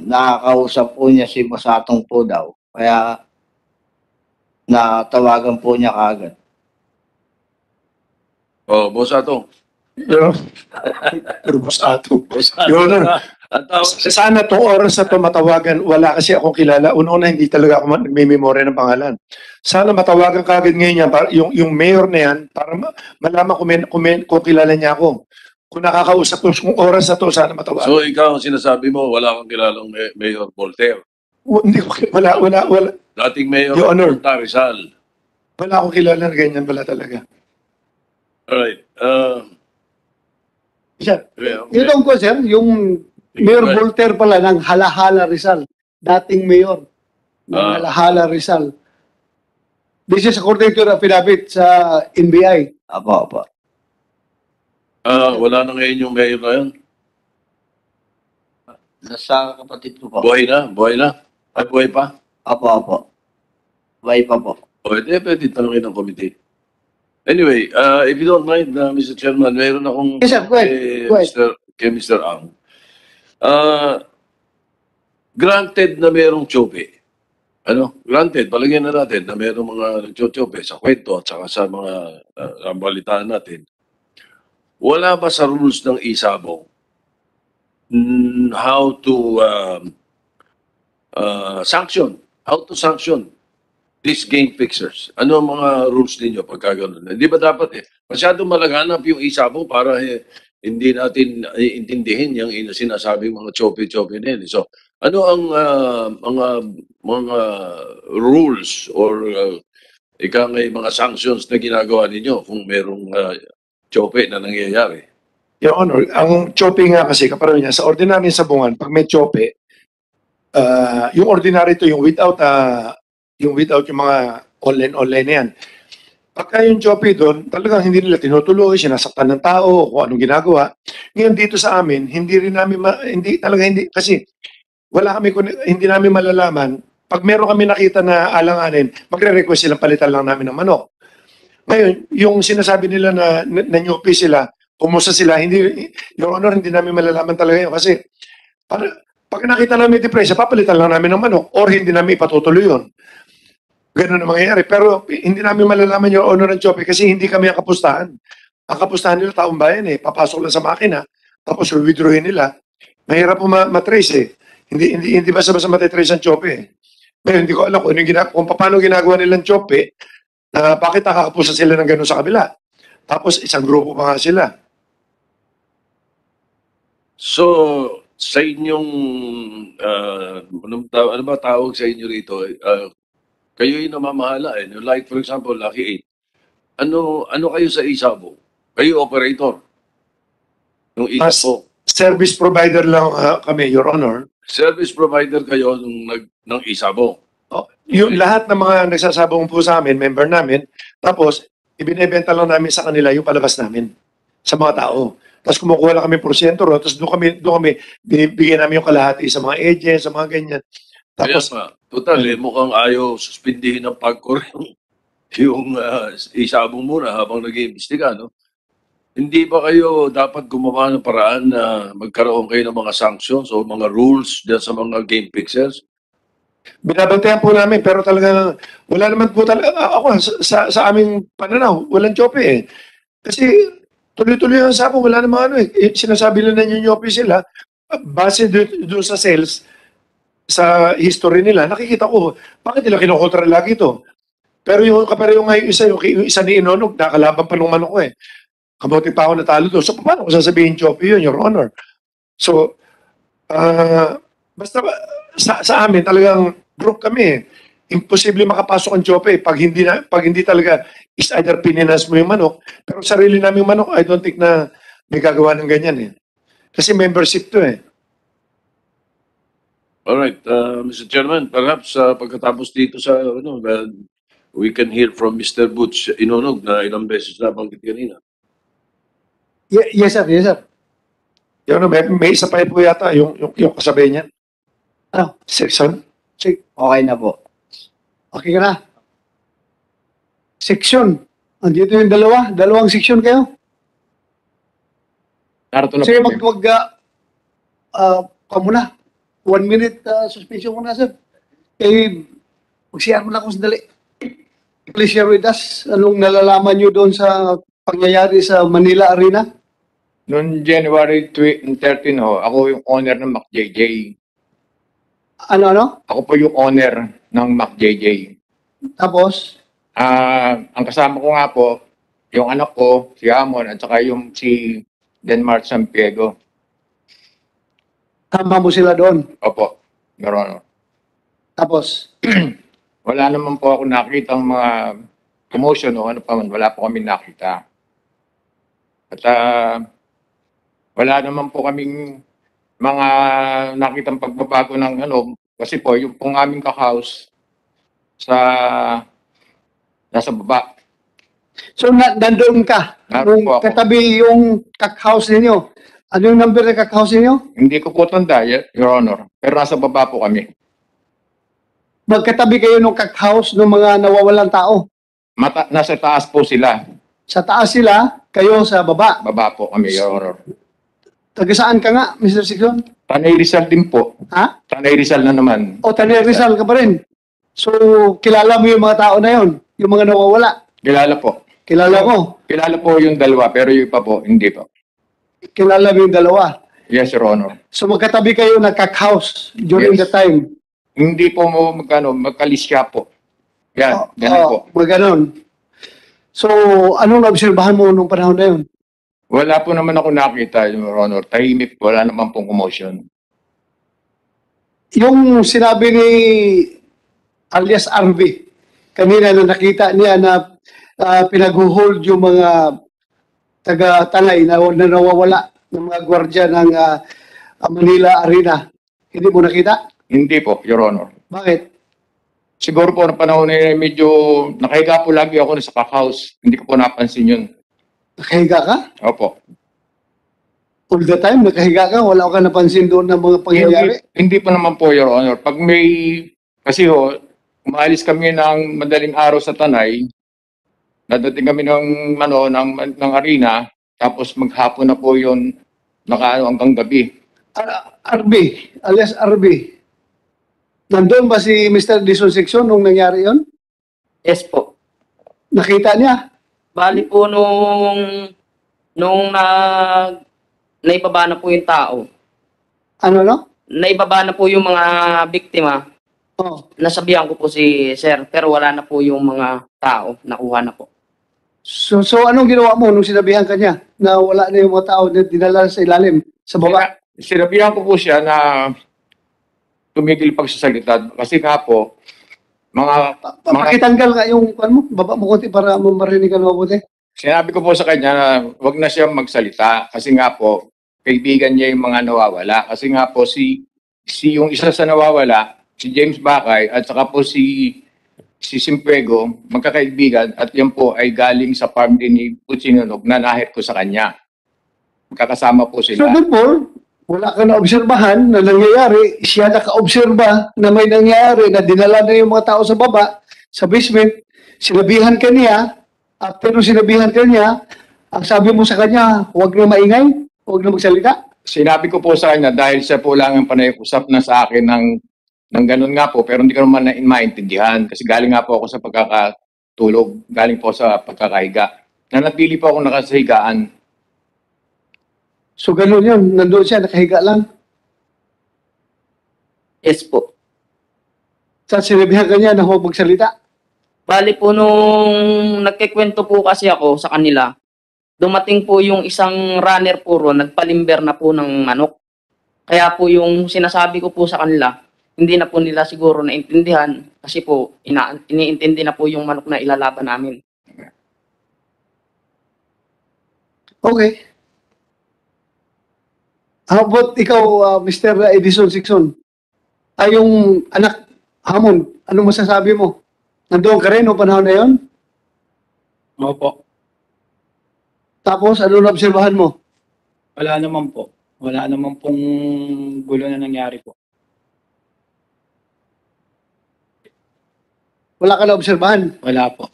nakakausap po niya si Boss Atong po daw. Kaya, natawagan po niya kaagad. Oh, Boss Atong. Pero Boss Ato. Your Honor, Ang tawag sana itong oras na ito matawagan, wala kasi akong kilala. Una-una, hindi talaga ako nagmimemorya ng pangalan. Sana matawagan kagad ngayon yan, yung mayor na yan, para malaman kung kilala niya ako. Kung nakakausap ko kung oras na ito, sana matawagan. So ikaw, ang sinasabi mo, wala kang kilalang Mayor Voltaire. Hindi ko, wala, Dating Mayor Your Honor. Punta Rizal. wala akong kilala na ganyan, wala talaga. Alright. Sir. Yeah, Yun ang ko, sir, yung Mayor Volter pala ng Halahala Rizal. Dating mayor ng Halahala Rizal. This is according to the affidavit sa NBI. Apo, apo. wala na ngayon yung mayor na yun. Nasa kapatid ko po. Buhay na? Buhay na? Ay, buhay pa? Apo, apo. Bye pa po. O, hindi, pwede tanongin ng committee. Anyway, if you don't mind, Mr. Chairman, mayroon akong Yes, sir. Go ahead. Go ahead. kay Mr. Ang. Granted na mayroong tsope. Granted, palagyan na natin na mayroong mga nagtsope sa kwento at saka sa mga balitaan natin. Wala ba sa rules ng isabong how to sanction? How to sanction these game fixers? Ano ang mga rules ninyo pagka gano'n? Hindi ba dapat masyadong malaganap yung isabong para hindi natin intindihin yung sinasabing mga chope-chope na yun. So, ano ang mga rules or mga sanctions na ginagawa ninyo kung merong chope na nangyayari? Your Honor, ang chopping nga kasi, kapareho niya, sa ordinary sabungan, pag may chope, yung ordinary to, yung without yung mga online na yan. Pagka yung Joppy doon, talagang hindi nila tinutuloy, sinasaktan ng tao, kung anong ginagawa. Ngayon dito sa amin, hindi rin namin, hindi, kasi hindi namin malalaman. Pag meron kami nakita na alanganin, magre-request silang palitan lang namin ng manok. Ngayon, yung sinasabi nila na nanyupi sila, pumusa sila, Your Honor, hindi namin malalaman talaga yun. Kasi, pag nakita namin depresya, papalitan lang namin ng manok, or hindi namin ipatutuloy yun. Ganun ang mangyayari. Pero hindi namin malalaman yung honor ng Joppy kasi hindi kami ang kapustahan. Ang kapustahan nila taong bayan papasok lang sa makina, tapos withdrawin nila. Mahirap po matrace Hindi basta-basta matitrace ang Joppy Ngayon, hindi ko alam kung paano ginagawa nilang Joppy, na bakit nakakapusta sila ng ganun sa kabila. Tapos isang grupo pa nga sila. So, sa inyong, ano ba tawag sa inyo rito? Kayo yung namamahala Like for example, Lucky 8. Ano kayo sa Isabo? Kayo operator. Nung Isabo. Service provider lang kami, Your Honor. Service provider kayo ng Isabo. Yung lahat ng mga nagsasabong po sa amin, member namin, tapos ibinebenta lang namin sa kanila yung palabas namin sa mga tao. Tapos kumukuha lang kami porsyento ro, tapos doon kami binibigyan namin yung kalahati sa mga agents, sa mga ganyan. Tapos, total, mukhang ayaw suspindihin ng PAGCOR yung Isabong muna habang nag-iimbestiga, no? Hindi ba kayo dapat gumawa ng paraan na magkaroon kayo ng mga sanctions o mga rules dyan sa mga game fixers? binabantayan po namin, pero talaga, wala naman po talaga, ako, sa aming pananaw, walang Joppy Kasi, tuloy-tuloy ang sapo, wala namang sinasabi nila na nyonyopi sila, base doon sa sales, sa history nila, nakikita ko, bakit nila kinukontra lagi ito? Pero yung isa ni Inonog, nakalaban pa nung manok ko Kabuti pa ako natalo doon. So, paano ko sasabihin Joppy yun, Your Honor? So, basta sa amin, talagang group kami Imposible makapasok ang Joppy pag hindi talaga is either pininas mo yung manok, pero sarili namin manok, I don't think na may gagawa ng ganyan Kasi membership to All right, Mr. Chairman, perhaps pagkatapos dito sa we can hear from Mr. Butch Inonog na ilang beses na banggit kanina. Yes, sir. Yes, sir. May isa pa po yata yung kasabay niya. Ano? Section. Okay na po. Okay ka na? Section. Andito yung dalawang section kayo. Narito na Sige, po. muna. 1 minute suspension muna, sir. Mag-share mo na kung sandali. Please share with us anong nalalaman nyo doon sa pangyayari sa Manila Arena. Noong January 13 ako yung owner ng McJJ. Ano? Ako po yung owner ng McJJ. Tapos? Ang kasama ko nga po, yung anak ko, si Amon, at saka yung si Denmark Sampiego. Tama mo sila doon. Opo, Your Honor. Tapos? Wala naman po ako nakita ang mga commotion o ano pa man. Wala po kami nakita. At wala naman po kaming mga nakitang pagbabago ng kasi po yung pong aming kak-house nasa baba. So, nandoon ka. Naroon po ako. Katabi yung kak-house ninyo. Ano yung number ng kak-house ninyo? Hindi ko po tanda, Your Honor. Pero nasa baba po kami. Magkatabi kayo ng kak-house ng mga nawawalang tao. Nasa taas po sila. Sa taas sila, kayo sa baba. Baba po kami, Your Honor. Taga saan ka nga, Mr. Sixon? Tanay Rizal din po. Ha? Tanay Rizal na naman. O, Tanay Rizal ka pa rin. So, kilala mo yung mga tao na yon, yung mga nawawala. Kilala po. Kilala mo. Kilala po yung dalawa, pero yung iba po, hindi po. Kilala mo yung dalawa. Yes, Your Honor. So, magkatabi kayo nagkak-house during Yes. the time. Hindi po mo magkalisya po. Yan, ganun po. Maganon. So, anong naobserbahan mo nung panahon na yun? Wala po naman ako nakita, Your Honor. Tahimik po, wala naman pong commotion. Yung sinabi ni alias RV, kanina na nakita niya na pinag-hold yung mga taga-Tanay na nawawala ng mga gwardya ng Manila Arena. Hindi mo nakita? Hindi po, Your Honor. Bakit? Siguro po na panahon na yun, medyo nakahiga po lagi ako sa house. Hindi ko po napansin yun. Nakahiga ka? Opo. All the time, nakahiga ka? Wala ka napansin doon ng mga pangyayari? Hindi po naman po, Your Honor. Pag kasi umalis kami ng madaling araw sa Tanay, nadating kami ng arena, tapos maghapon na po yun, hanggang gabi. RB, alias RB. Nandun ba si Mr. Dison Section nung nangyari yon? Yes po. Nakita niya? Bali po nung naibaba na po yung tao, Ano no? naibaba na po yung mga biktima, Oh. nasabihan ko po si sir, pero wala na po yung mga tao, nakuha na po. So anong ginawa mo nung sinabihan ka niya na wala na yung mga tao na dinala sa ilalim, sa baba? Sinabihan ko po siya na tumigil pagsasalita. Kasi nga po, Pakitanggal nga yung baba mo konti para marinig ka na mabuti. sinabi ko po sa kanya na wag na siya magsalita. Kasi nga po, kaibigan niya yung mga nawawala. Kasi nga po, yung isa sa nawawala, si James Bakay, at saka po si Simpuego, magkakaibigan, at yan po ay galing sa farm din ni Puchinunog na nahit ko sa kanya. Magkakasama po So sila. therefore, wala ka na obserbahan na nangyayari, siya naka-obserba na may nangyayari na dinala na yung mga tao sa baba, sa basement, sinabihan ka niya, after nung sinabihan ka niya, ang sabi mo sa kanya, huwag na maingay, huwag na magsalita. Sinabi ko po sa kanya dahil siya po lang ang panay-usap na sa akin ng ganun nga po, pero hindi ko naman maintindihan kasi galing nga po ako sa pagkakatulog, galing po sa pagkakahiga. Nanatili po ako nakasahigaan. So ganun yun, nandun siya, nakahiga lang. Yes po. Sa sinabihan ka niya na huwag magsalita. Bali po nung nagkikwento po kasi ako sa kanila, dumating po yung isang runner po ron, nagpalimber na po ng manok. Kaya po yung sinasabi ko po sa kanila, hindi na po nila siguro naintindihan kasi po iniintindi na po yung manok na ilalaban namin. Okay. How about ikaw, Mr. Edison Sixon? Ay, yung anak, Hamon, anong masasabi mo? Nandoon ka rin noong panahon na yun? Opo. Tapos, ano na obserbahan mo? Wala naman po. Wala naman pong gulo na nangyari po. Wala ka na obserbahan? Wala po.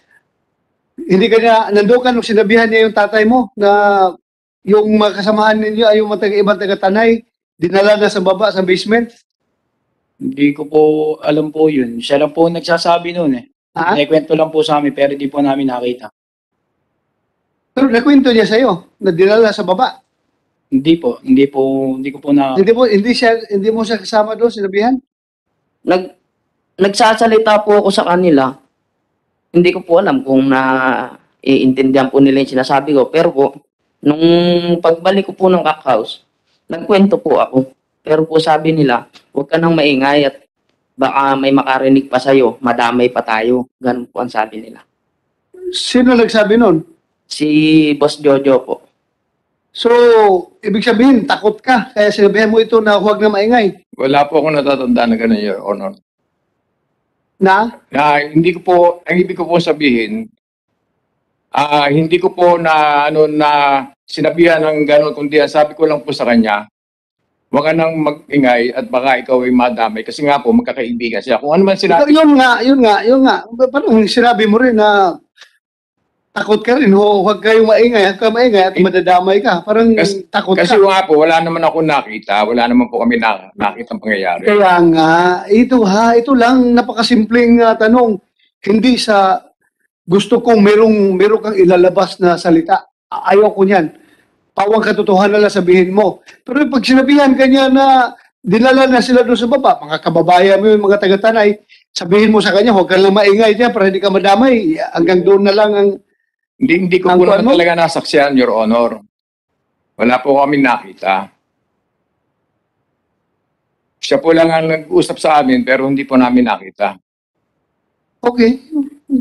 Hindi ka na, nandoon ka nung sinabihan niya yung tatay mo na yung mga kasamahan ninyo ay yung mga ibang taga-Tanay, dinala na sa baba, sa basement? Hindi ko po alam po yun. Siya lang po nagsasabi noon eh. Ha? Naikwento lang po sa amin pero di po namin nakita. Pero nakwento niya sa'yo na dinala sa baba. Hindi ko po na... Hindi mo siya kasama doon, sinabihan? Nagsasalita po ako sa kanila. Hindi ko po alam kung iintindihan po nila yung sinasabi ko. Pero po, nung pagbalik ko po ng cockhouse, nagkwento po ako. Pero po sabi nila, huwag ka nang maingay at baka may makarinig pa sa'yo, madamay pa tayo. Ganun po ang sabi nila. Sino nagsabi nun? Si Boss Jojo po. So, ibig sabihin, takot ka. Kaya sinabihan mo ito na huwag na maingay. Wala po akong natatanda na gano'n, Your Honor. Na? Ang ibig ko po sabihin, hindi ko po na sinabihan ng gano'n, kundi ang sabi ko lang po sa kanya, huwag ka nang mag-ingay at baka ikaw ay madamay kasi nga po magkakaibigan siya. Kung ano man sinabi... Yun nga. Parang sinabi mo rin na takot ka rin, huwag kayong maingay at madadamay ka. Parang takot Kasi ka. nga po, wala naman ako nakita. Wala naman po kami nakita pangyayari. Kaya nga, ito lang, napakasimpleng tanong. Hindi sa gusto kong merong kang ilalabas na salita. Ayaw ko niyan. Pawang katotohanan lang sabihin mo. Pero pag sinabihan ka niya na dinala na sila doon sa baba, mga kababayan mo yung mga taga-Tanay, sabihin mo sa kanya, huwag ka lang maingay niya para hindi ka madamay. Hanggang doon na lang ang... Hindi ko po naman talaga nasaksiyan, Your Honor. Wala po kami nakita. Siya po lang ang nag-usap sa amin pero hindi po namin nakita. Okay,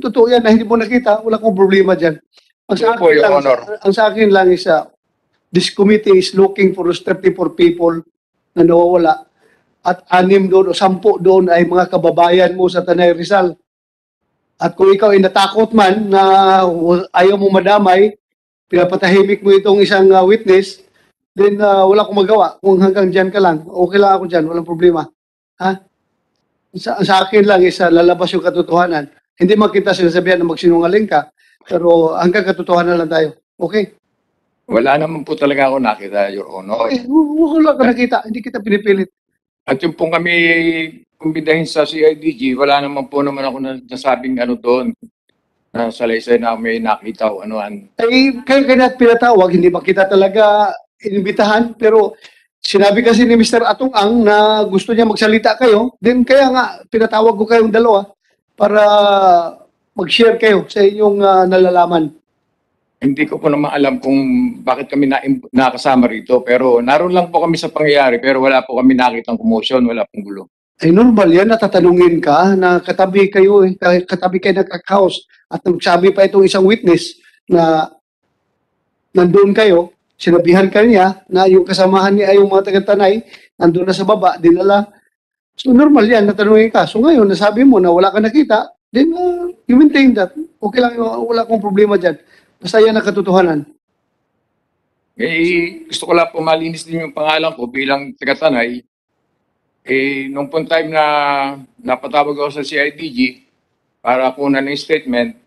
totoo yan na hindi mo nakita, wala kong problema dyan. Ang sa akin lang is, this committee is looking for those 34 people na nawawala. at 6 doon o 10 doon ay mga kababayan mo sa Tanay Rizal. At kung ikaw ay natakot man na ayaw mo madamay, pinapatahimik mo itong isang witness, then wala akong magawa. Kung hanggang dyan ka lang, okay lang ako dyan, walang problema. Ha? Sa akin lang is lalabas yung katotohanan. Hindi man kita sinasabihan na magsinungaling ka, pero hanggang katotohanan lang tayo. Okay? Wala naman po talaga ako nakita, Your Honor. Okay, wala ka nakita, hindi kita pinipilit. At yung pong kami kumbidahin sa CIDG, wala naman po naman ako nasabing ano doon. Na salaysay na may nakita o anuan. Ay, kaya pinatawag, hindi ba kita talaga inimbitahan, pero sinabi kasi ni Mr. Atong Ang na gusto niya magsalita kayo, then kaya nga pinatawag ko kayong dalawa para mag-share kayo sa inyong nalalaman. Hindi ko po naman alam kung bakit kami nakasama rito. Pero naroon lang po kami sa pangyayari pero wala po kami nakitang commotion, wala pong gulo. Ay normal yan, natatanungin ka na katabi kayo, katabi kayo nagkakaos at nagsabi pa itong isang witness na nandoon kayo, sinabihan ka niya na yung kasamahan niya ay yung mga taga-Tanay, nandoon na sa baba, dinala. So normal yan, natanungin ka. So ngayon, nasabi mo na wala ka nakita, then you maintain that. Okay lang, wala akong problema dyan. Basta yan ang katotohanan. Eh, gusto ko lang po malinis din yung pangalan ko bilang taga-Tanay. Eh, nung po time na napatawag ako sa CIDG para po na ng statement,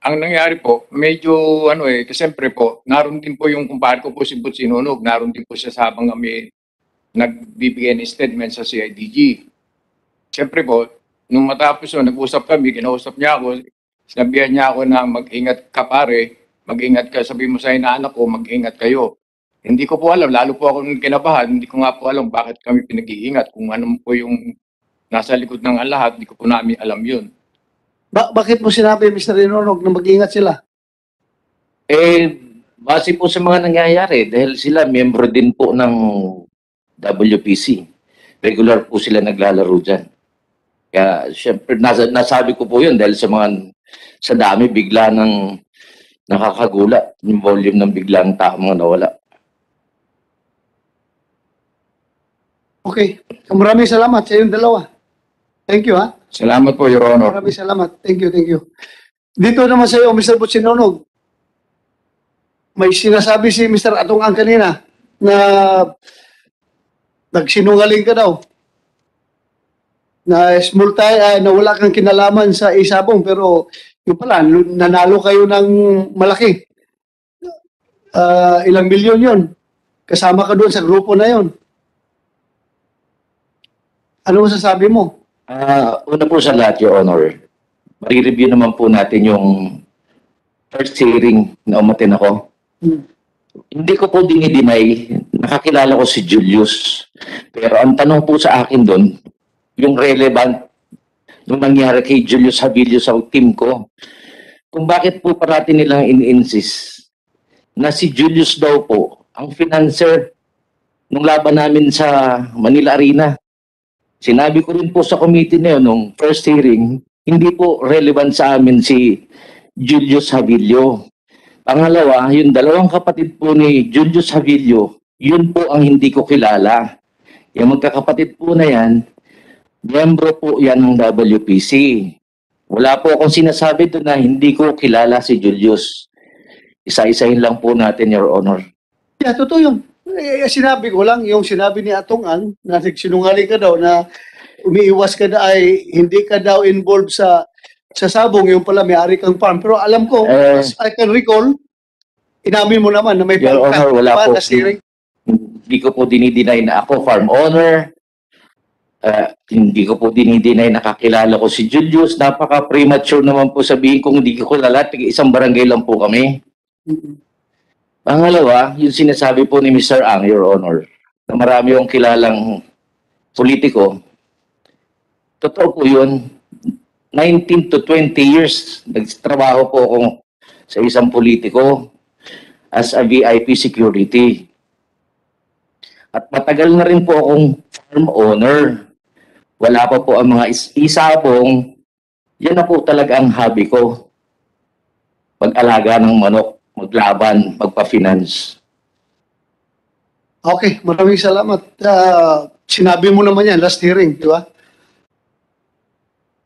ang nangyari po, medyo kasi siyempre po, naroon din po yung kumpare ko po si Butch Sinunog, naroon din po siya sa habang kami nagbibigay ng statement sa CIDG. Siyempre po, nung matapos yun, nag-usap kami, kinausap niya ako, sinabihan niya ako na mag-ingat ka pare, mag-ingat ka, sabi mo sa inaanak ko, mag-ingat kayo. Hindi ko po alam, lalo po ako kinabahan, hindi ko nga po alam bakit kami pinag-iingat, kung ano po yung nasa likod ng lahat, hindi ko po namin alam yun. Bakit mo sinabi, Mr. Inonog, na mag-ingat sila? Eh, base po sa mga nangyayari, dahil sila miyembro din po ng WPC. Regular po sila naglalaro dyan. Kaya, syempre, nasabi ko po yun dahil sa dami bigla ng nakakagulat, yung volume ng biglang tao mga nawala. Okay. Maraming salamat sa inyong dalawa. Thank you, ha? Salamat po, Your Honor. Maraming salamat. Thank you, thank you. Dito naman sa iyo, Mr. Butsinonog, may sinasabi si Mr. Atong Ang kanina na nagsinungaling ka daw. Na small time, na wala kang kinalaman sa isabong, pero yung pala, nanalo kayo ng malaki. Ilang milyon yon. Kasama ka doon sa grupo na yon. Ano masasabi mo? Una po sa lahat, Your Honor, marireview naman po natin yung first hearing na umatin ako. Hindi ko po dinideny, nakakilala ko si Julius. Pero ang tanong po sa akin doon, yung relevant nung nangyari kay Julius Habilio sa team ko, kung bakit po parati nilang in-insist na si Julius daw po ang financer nung laban namin sa Manila Arena. Sinabi ko rin po sa committee na yun, nung first hearing, hindi po relevant sa amin si Julius Habilio. Pangalawa, yung dalawang kapatid po ni Julius Habilio, yun po ang hindi ko kilala. Yung magkakapatid po na yan, miyembro po yan ng WPC. Wala po akong sinasabi doon na hindi ko kilala si Julius. Isa-isahin lang po natin, Your Honor. Yeah, totoo yun. Sinabi ko lang, yung sinabi ni Atong Ang, na sinungaling ka daw, na umiiwas ka na ay hindi ka daw involved sa sabong, yung pala may-ari kang farm. Pero alam ko, as I can recall, inamin mo naman na may Your farm ka. Honor, wala po. Steering. Hindi ko po dinideny na ako farm owner. Hindi ko po dinideny na kakilala ko si Julius. Napaka-premature naman po sabihin kung hindi ko kilala. Isang barangay lang po kami. Pangalawa, yung sinasabi po ni Mr. Ang, Your Honor, na marami yung kilalang politiko. Totoo po yun. 19 to 20 years, nagtrabaho po ako sa isang politiko as a VIP security. At matagal na rin po akong farm owner. Wala pa po ang mga isabong. Yan na po talaga ang hobby ko. Pag-alaga ng manok, maglaban, magpa-finance. Okay, maraming salamat. Sinabi mo naman yan, last hearing, di ba?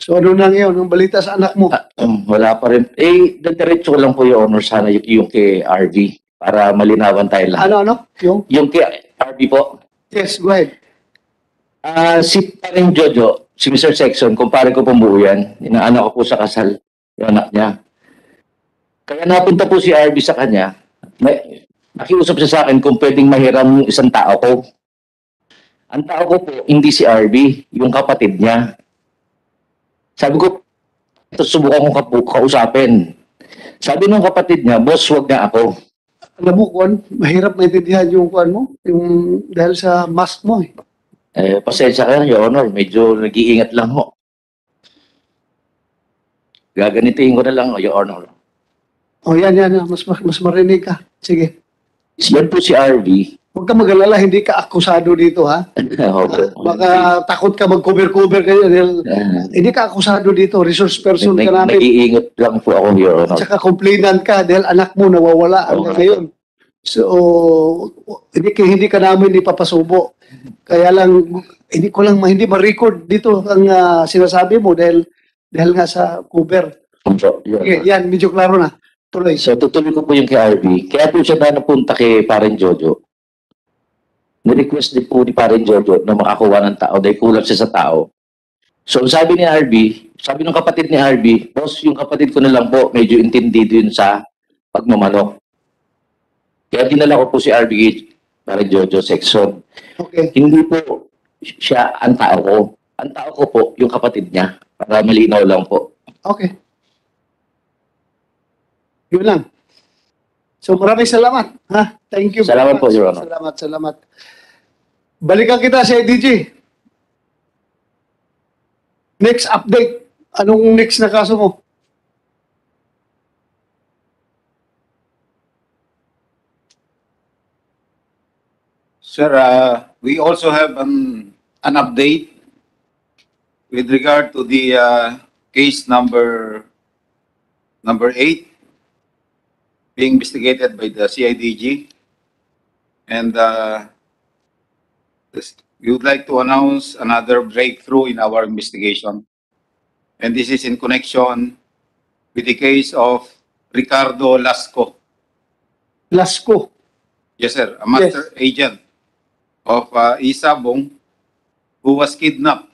So ano na ngayon, ang balita sa anak mo? Wala pa rin. Diretso ko lang po, Your Honor, sana yung kay RV para malinawan tayo lahat. Ano? Yung kay RV po. Yes, go ahead. Si paring Jojo, si Mr. Sexton, kumpare ko pong buo yan. Inaanak ko po sa kasal, yung anak niya. Kaya napunta po si RV sa kanya. Nakiusap siya sa akin kung pwedeng mahiram yung isang tao ko. Ang tao ko po, hindi si RV, yung kapatid niya. Sabi ko, ito subukan ko kausapin. Sabi nung kapatid niya, boss, wag na ako. Alam mo, Kwan, mahirap maintindihan yung Kwan mo, yung dahil sa mask mo eh. Pasensya ka na, Your Honor. Medyo nag-iingat lang ho. Gaganitiin ko na lang, Your Honor. Oh, yan. Mas marinig ka. Sige. Yan po si RV. Huwag ka mag-alala, hindi ka akusado dito, ha? Baka takot ka mag-cover-cover kayo. Hindi ka akusado dito. Resource person ka namin. Nag-iingat lang po ako, Your Honor. Tsaka complainant ka dahil anak mo nawawala hanggang ngayon. So, hindi ka namin ipapasubo. Kaya lang, hindi ma-record dito ang sinasabi mo dahil nga sa cover. Okay, yan, medyo klaro na. Tuloy. So, tutuloy ko po yung kay RV. Kaya po siya na napunta kay Parang Jojo. Ni-request din po ni Parang Jojo na makakuha ng tao dahil kulang siya sa tao. So, sabi ni RV, sabi ng kapatid ni RV, boss, yung kapatid ko na lang po, medyo intindido yun sa pagmamanok. Kaya dinala ko po si RV Parang Jojo Sexton. Okay. Hindi po siya ang tao ko. Ang tao ko po, yung kapatid niya. Para malinaw lang po. Okay. Yun lang. So maraming salamat. Ha? Thank you. Salamat po, Your Honor. Salamat. Balikan kita sa IDG. Next update. Anong next na kaso mo? Sir, we also have an update with regard to the case number 8 being investigated by the CIDG. And we would like to announce another breakthrough in our investigation. And this is in connection with the case of Ricardo Lasco. Lasco. Yes, sir. A master agent of Isabong who was kidnapped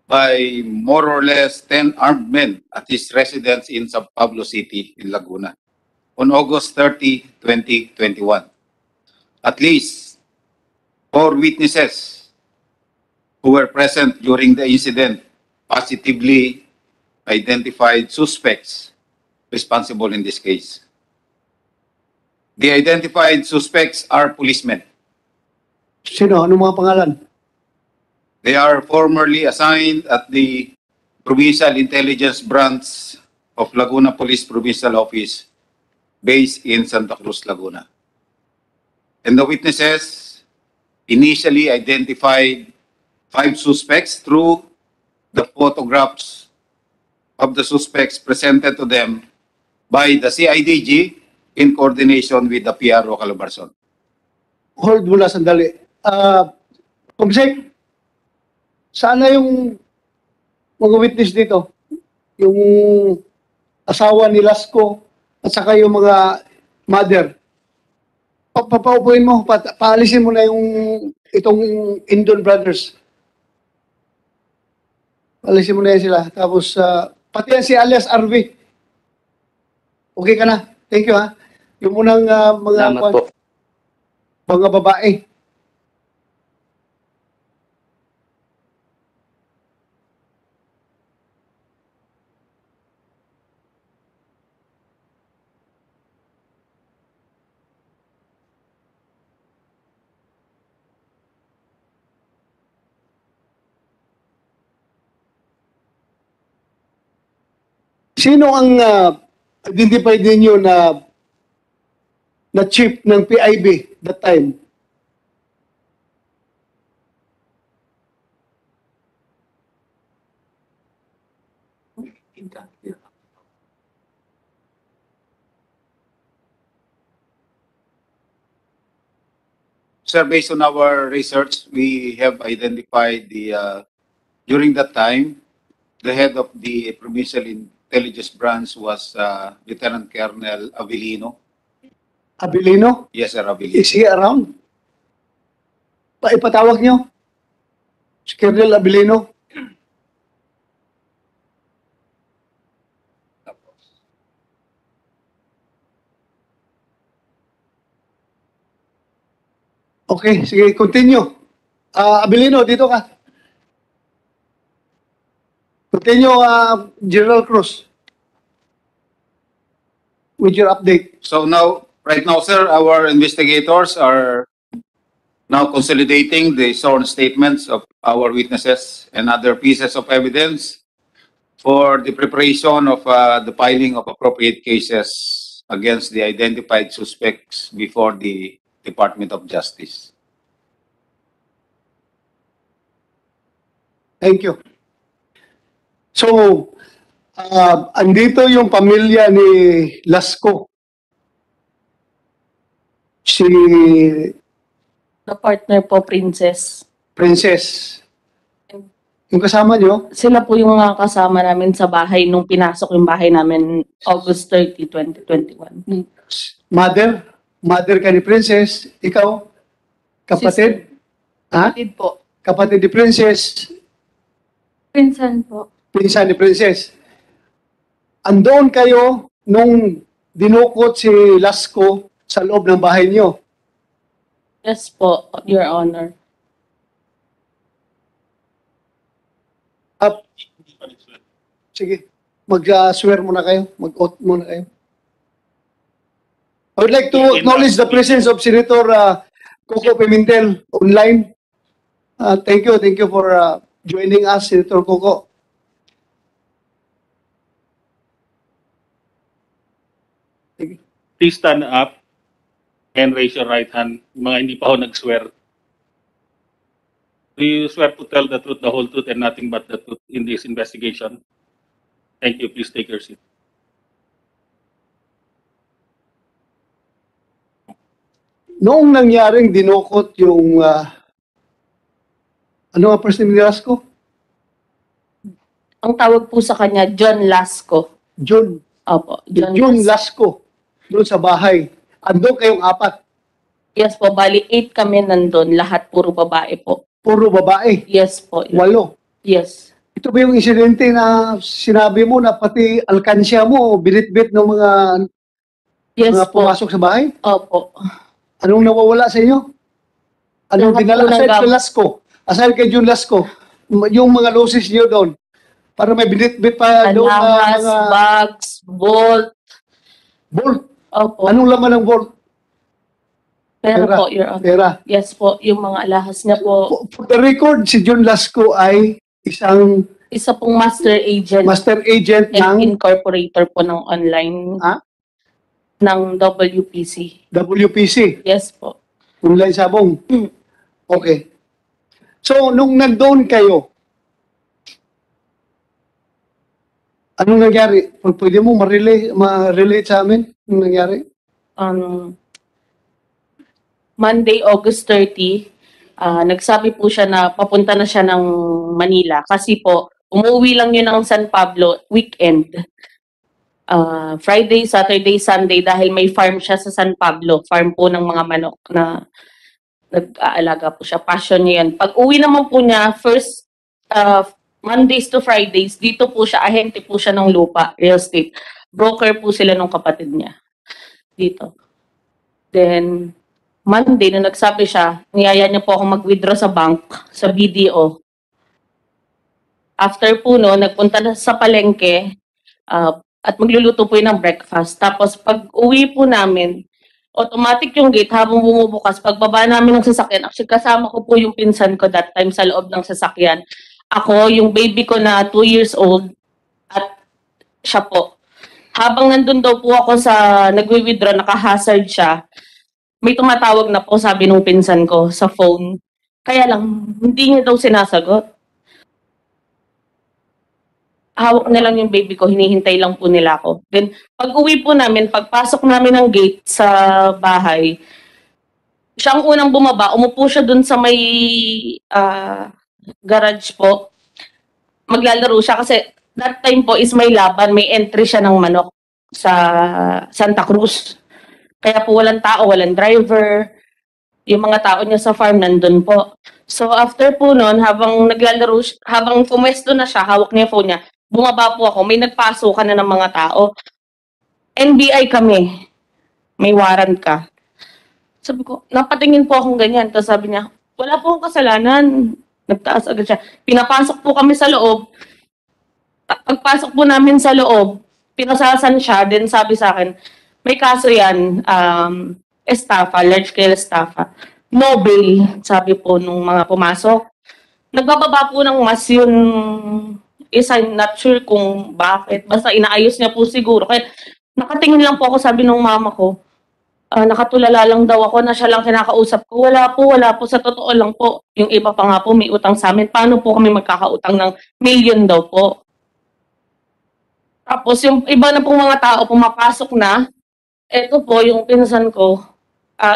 by more or less 10 armed men at his residence in San Pablo City in Laguna on August 30, 2021. At least 4 witnesses who were present during the incident positively identified suspects responsible in this case. The identified suspects are policemen. Sino? Anong mga pangalan? They are formerly assigned at the Provincial Intelligence Branch of Laguna Police Provincial Office based in Santa Cruz, Laguna. And the witnesses initially identified 5 suspects through the photographs of the suspects presented to them by the CIDG in coordination with the PRO Calabarzon. Hold mula sandali. Kumsek, sana yung mga witness dito, yung asawa ni Lasco at saka yung mga mother, papaupuin mo, paalisin mo na yung itong Indon Brothers. Paalisin mo na yan sila. Tapos, pati yan si alias RV. Okay ka na? Thank you, ha? Yung munang mga babae. Sino ang identified ninyo na chief ng PIB that time? Sir, based on our research, we have identified during that time, the head of the Provincial Intelligence Branch was Lieutenant Colonel Avellino. Abilino? Yes, sir, Avellino. Is he around? Ipatawag niyo? Si Colonel Abilino? Okay, sige, continue. Abilino, dito ka. Continue, General Cruz. With your update. So now, right now, sir, our investigators are now consolidating the sworn statements of our witnesses and other pieces of evidence for the preparation of the filing of appropriate cases against the identified suspects before the Department of Justice. Thank you. So, andito yung pamilya ni Lasco. Si The partner po, Princess. Princess. Yung kasama nyo, Sila po yung mga kasama namin sa bahay nung pinasok yung bahay namin August 30, 2021. mother ka ni Princess, ikaw, kapatid? Ha? Kapatid po. Kapatid ni Princess, Pinsan po. pinsan ni Princess. Andoon kayo nung dinukot si Lasco sa loob ng bahay niyo. Yes po, Your Honor. Sige, mag-swear muna kayo, mag-oath muna kayo. I would like to acknowledge the presence of Senator Coco Pimentel online. Thank you for joining us, Senator Coco. Please stand up and raise your right hand. Yung mga hindi pa ho nag-swear. Do you swear to tell the truth, the whole truth, and nothing but the truth in this investigation? Thank you. Please take your seat. Noong nangyaring dinukot yung, ano nga first name ni Lasco? Ang tawag po sa kanya, John Lasco. John. Opo, John Lasco. Doon sa bahay. Andun kayong apat. Yes po, bali 8 kami nandun. Lahat puro babae po. Puro babae. Yes po. 8. Yes. Ito ba yung insidente na sinabi mo na pati alkansya mo, binitbit ng mga, Yes mga po. pumasok sa bahay? Opo. Anong nawawala sa inyo? Anong Lahat dinala? po ng Aside kay gamit. Lasco, aside kay John Lasco, yung mga losses niyo doon, para may binitbit pa doon na Alahas, mga bags, bolt. bolt. Opo. Anong laman ng bolt? Pera Pera. po, Your Honor. Pera. Yes po, yung mga alahas niya po. For the record, si John Lasco ay isang Isa pong master agent master agent and ng incorporator po ng online ng WPC. WPC, Yes po. Online Sabong. Okay. So, nung nandoon kayo, anong nangyari? Pwede mo ma-relate sa amin? Anong nangyari? Monday, August 30, nagsabi po siya na papunta na siya ng Manila kasi po, umuwi lang yun ng San Pablo weekend. Friday, Saturday, Sunday dahil may farm siya sa San Pablo. Farm po ng mga manok na nag-aalaga po siya. Passion niya yan. Pag uwi naman po niya, first Mondays to Fridays, dito po siya, ahente po siya ng lupa, real estate. Broker po sila ng kapatid niya. Dito. Then, Monday, nung nagsabi siya, niyaya niya po ako mag-withdraw sa bank, sa BDO. After po no, nagpunta na sa palengke at magluluto po yun ng breakfast. Tapos pag uwi po namin, automatic yung gate habang bumubukas. Pagbaba namin ng sasakyan, actually kasama ko po yung pinsan ko that time sa loob ng sasakyan. Ako, yung baby ko na 2 years old at siya po. Habang nandun daw po ako sa nagwi-withdraw, naka-hazard siya, may tumatawag na po, sabi nung pinsan ko sa phone. Kaya lang, hindi niya daw sinasagot. Hawak na lang yung baby ko, hinihintay lang po nila ako. Then, pag uwi po namin, pagpasok namin ng gate sa bahay, Siya ang unang bumaba, umupo siya dun sa may garage po. Maglalaro siya kasi that time po is may laban, may entry siya ng manok sa Santa Cruz. Kaya po walang tao, walang driver. Yung mga tao niya sa farm nandun po. So after po nun, habang naglalaro, habang pumwesto na siya, hawak niya yung phone niya, bumaba po ako, may nagpasukan na ng mga tao. NBI kami, may warrant ka. Sabi ko, napatingin po akong ganyan. Tapos sabi niya, wala po akong kasalanan. Nagtaas agad siya. Pinapasok po kami sa loob. Pagpasok po namin sa loob, pinasasan siya, then sabi sa akin, may kaso yan, estafa, large-scale estafa. No bail, sabi po nung mga pumasok. Nagbababa po ng mas yun, is I'm not sure kung bakit. Basta inaayos niya po siguro. Kaya nakatingin lang po ako, sabi nung mama ko, nakatulala lang daw ako na siya lang kinakausap ko. Wala po. Sa totoo lang po. Yung iba pa nga po may utang sa amin. Paano po kami magkakautang ng million daw po? Tapos yung iba na pong mga tao pumapasok na, eto po yung pinsan ko,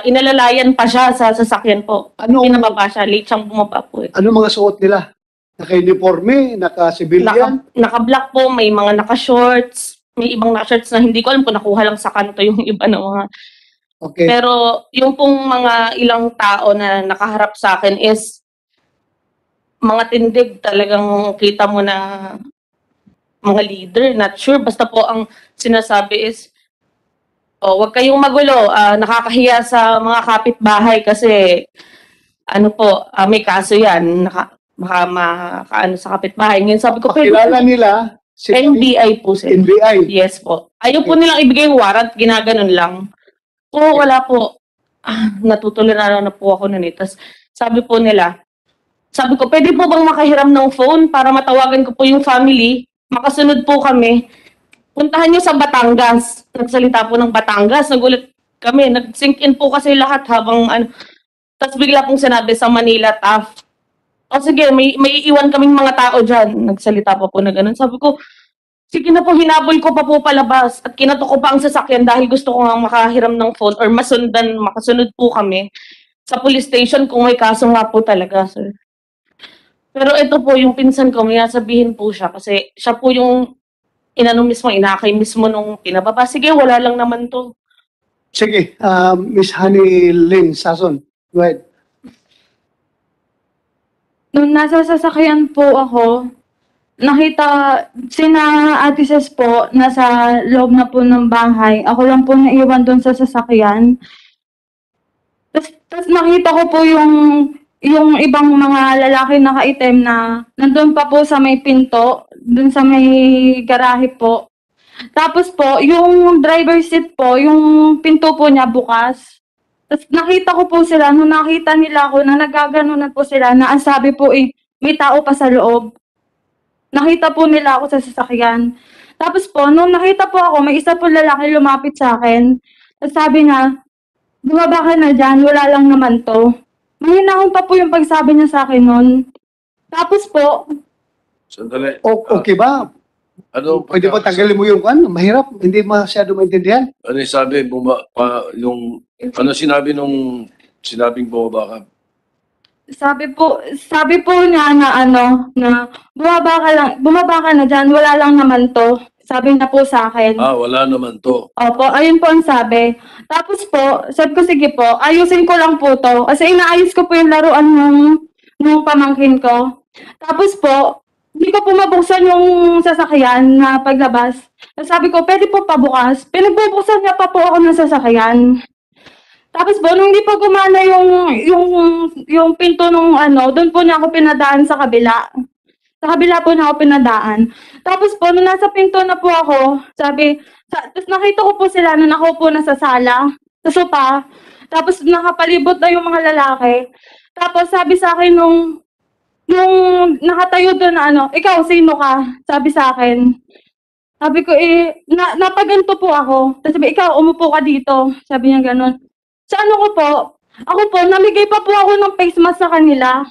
inalalayan pa siya sa sasakyan po. Pinababa siya, late siyang bumaba po. Ano mga suot nila? Naka-uniforme, naka-civilian? Naka-black po, may mga naka-shorts, may ibang naka-shorts na hindi ko alam kung nakuha lang sa kanto yung iba ng mga. Okay. Pero yung pong mga ilang tao na nakaharap sa akin is mga tindig, talagang kita mo na mga leader, not sure. Basta po ang sinasabi is, wag kayong magulo, nakakahiya sa mga kapitbahay kasi ano po, may kaso yan, baka makaano sa kapitbahay. Ngayon sabi ko, pakilala nila si NBI po sir. NBI? Yes po. Ayaw po nilang ibigay yung warrant, ginaganon lang. Wala po. Natutuloy na po ako nun eh. Tapos sabi po nila, sabi ko, pwede po bang makahiram ng phone para matawagan ko po yung family? Makasunod po kami. Puntahan nyo sa Batangas. Nagsalita po ng Batangas. Nagulat kami. Nag-sync in po kasi lahat habang ano. Tapos bigla pong sinabi sa Manila, TAF. O sige, may iiwan kaming mga tao dyan. Nagsalita pa po na ganun. Sabi ko, sige na po, hinabol ko pa po palabas. At kinato ko pa ang sasakyan dahil gusto ko nga makahiram ng phone or makasunod po kami sa police station kung may kaso nga po talaga, sir. Pero ito po, yung pinsan ko, may sabihin po siya kasi siya po yung inakay mismo nung pinababa. Sige, wala lang naman to. Sige, Miss Honey Lynn Sason, go ahead. Nung nasa sasakyan po ako, nakita sina Ate Ses po nasa loob na po ng bahay. Ako lang po naiwan doon sa sasakyan. Tapos nakita ko po yung ibang mga lalaki nakaitim na nandun pa po sa may pinto, dun sa may garahe po. Tapos po, yung driver seat po, yung pinto po niya bukas. Tapos nakita ko po sila, nung nakita nila ako na nagaganunan po sila, na ang sabi po may tao pa sa loob. Nakita po nila ako sa sasakyan. Tapos po, nung nakita po ako, may isa po lalaki lumapit sa akin. Tapos sabi niya, bumaba ka na dyan, wala lang naman to. Mahinahon pa po yung pagsabi niya sa akin nun. Tapos po, Sandali. Okay ba? Ano? Pwede ba tanggalin mo yung mahirap, hindi masyado maintindihan. Ano yung sabi? Ano sinabing bumaba ka? sabi po niya na bumaba ka na dyan, wala lang naman to. Sabi na po sa akin. Wala naman to. Opo, ayun po ang sabi. Tapos po, sabi ko, sige po, ayusin ko lang po to. Kasi inaayos ko po yung laruan ng pamangkin ko. Tapos po, hindi ko po mabuksan yung sasakyan na paglabas. Sabi ko, pwede po pabukas. Pinagbubuksan niya pa po ako ng sasakyan. Tapos po, nung hindi po gumana yung pinto nung doon po niya ako pinadaan sa kabila. Sa kabila po na ako pinadaan. Tapos po, nung nasa pinto na po ako, tapos nakita ko po sila na nakaupo na sa sala, sa sopa. Tapos nakapalibot na yung mga lalaki. Tapos sabi sa akin nung nakatayo doon na ikaw, sino ka? Sabi sa akin. Sabi ko, napaganto po ako. Tapos sabi, ikaw, umupo ka dito. Sabi niya gano'n. Sa ako po, namigay pa po ako ng face mask sa kanila.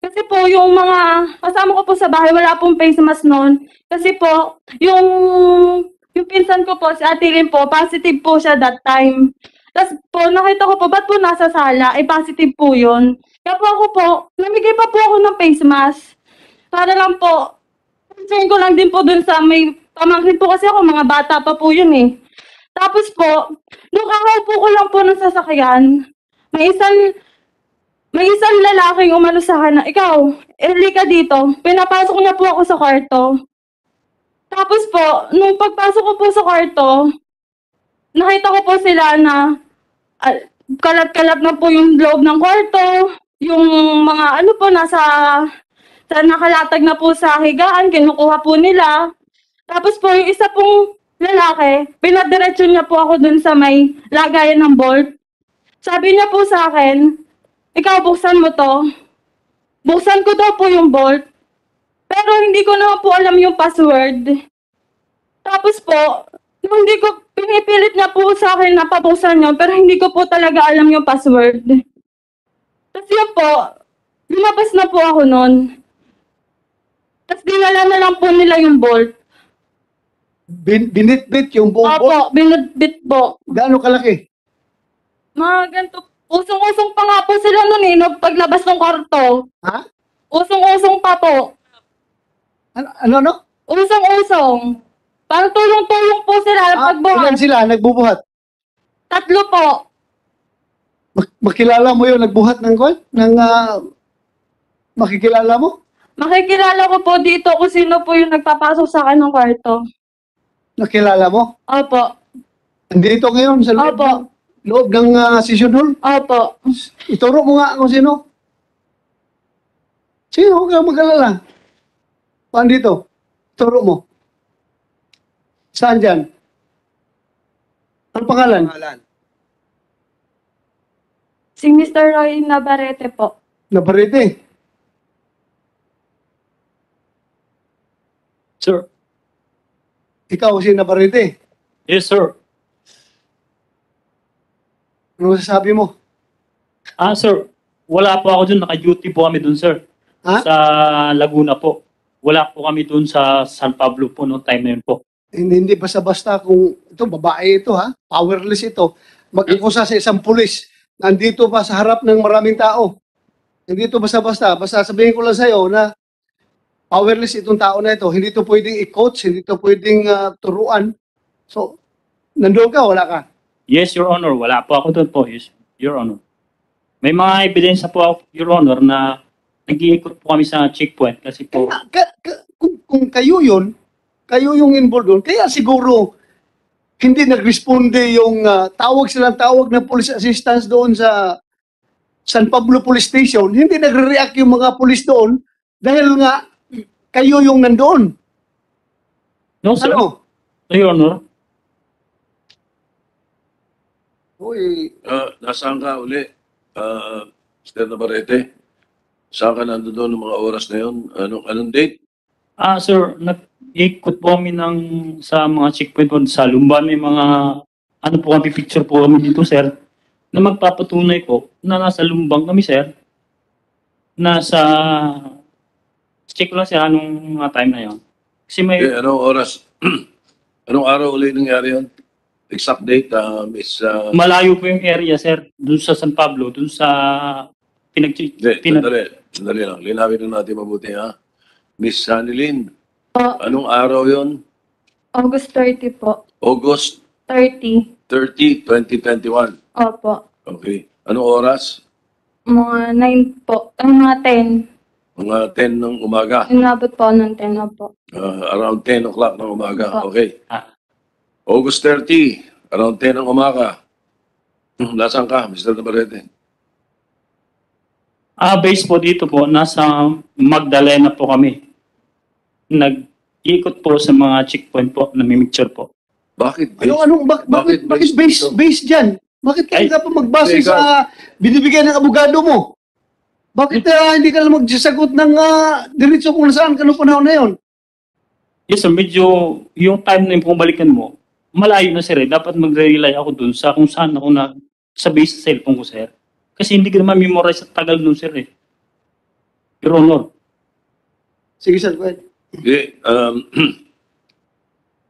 Kasi po, yung mga kasama ko po sa bahay, wala pong face mask noon. Kasi po, yung pinsan ko po, si Ate Lynn po, positive po siya that time. Tapos po, nakita ko po, ba't po nasa sala? Eh, positive po yun. Kaya po ako po, namigay pa po ako ng face mask. Para lang po, concern ko lang din po dun sa may pamangkin po kasi ako, mga bata pa po yun eh. Tapos po, nung kakaupo ko lang po ng sasakyan, may isang lalaking umano sa akin na, ikaw, ka dito. Pinapasok niya po ako sa kwarto. Tapos po, nung pagpasok ko po sa kwarto, nakita ko po sila na kalat-kalat na po yung loob ng kwarto. Yung mga ano po, nakalatag na po sa higaan, kinukuha po nila. Tapos po, yung isa pong lalaki, pinadiretso niya po ako dun sa may lagayan ng bolt. Sabi niya po sa akin, ikaw, buksan mo to. Buksan ko daw po yung bolt. Pero hindi ko naman po alam yung password. Tapos po, hindi ko, pinipilit niya po sa akin na pabuksan yun, pero hindi ko po talaga alam yung password. Tapos yun po, lumabas na po ako nun. Tapos dinala na lang po nila yung bolt. Binitbit yung buong Opo, binitbit po. Gaano kalaki? Mga ganito, usong-usong pa nga po sila nun eh, nung paglabas ng kwarto. Ha? Usong-usong pa po. Ano? Usong-usong. Parang tulong-tulong po sila pagbuhat. Ilan sila nagbubuhat? 3 po. Makilala mo yung nagbuhat ng kwan? Makikilala mo? Makikilala ko po dito kung sino po yung nagpapasok sa akin ng kwarto. Nakilala mo? Opo. Andito ngayon sa loob ng session hall? Opo. Ituro mo nga kung sino. Sino? Huwag kang mag-alala. Paano dito? Ituro mo. Saan dyan? Ang pangalan? Si Mr. Roy Navarrete po. Navarrete? Sir. Ikaw si Navarrete? Yes, sir. Ano sasabi mo? Sir, wala po ako dun. Naka-duty po kami dun, sir. Sa Laguna po. Wala po kami dun sa San Pablo po noong time na yun po. Hindi basta-basta kung ito, babae ito ha, powerless ito, mag-akusa sa isang pulis, nandito pa sa harap ng maraming tao. Hindi ito basta-basta, basta sabihin ko lang sa'yo na powerless itong tao na ito, hindi ito pwedeng i-coach, hindi ito pwedeng turuan. So, nandoon ka, wala ka? Yes, Your Honor. Wala po ako doon po, yes, Your Honor. May mga ebidensya po ako, Your Honor, na nag-iikot po kami sa checkpoint kasi po... Kung kayo yun, kayo yung involved doon, kaya siguro hindi nag-responde yung tawag ng police assistance doon sa San Pablo Police Station, hindi nagre-react yung mga police doon dahil nga kayo yung nandoon. No, sir. Ano? Your Honor. Uy. Nasaan ka uli? Mr. Navarrete? Saan ka nandoon ng mga oras na yun? Anong date? Sir, nag-ikot po kami sa mga checkpoint po sa Lumban. May mga, kami picture po kami dito, sir, na magpapatunay po na nasa Lumbang kami, sir. Check lang siya anong mga time na yun. Kasi may... anong oras? Anong araw uli nangyari yun? Exact date, Miss... Malayo po yung area, sir. Doon sa San Pablo, doon sa... Sandali lang. Linawin na natin mabuti, ha? Miss Sanilyn, anong araw yon? August 30 po. August 30. 2021. Opo. Okay. Anong oras? Mga 9 po. Mga 10. Mga 10 ng umaga. Inabot po ng 10 na po. Around 10 o'clock ng umaga. Opo. Okay. August 30, around 10 ng umaga. Nasaan ka, Mr. Navarrete? Base po dito po, nasa Magdalena po kami. Nag-ikot po sa mga checkpoint po, namimicture po. Bakit base? Bakit base dyan? Bakit ka pa magbase sa binibigay ng abogado mo? Bakit hindi ka lang magsasagot ng diretso kung nasaan ka noong panahon na yun? Yes, sir. Medyo yung time na yung pumabalikan mo, malayo na, sir. Dapat magre-rely ako dun sa kung saan ako sa base sa cellphone ko, sir. Kasi hindi ko naman memorize sa tagal nun, sir. Your Honor. Sige, sir. Go ahead.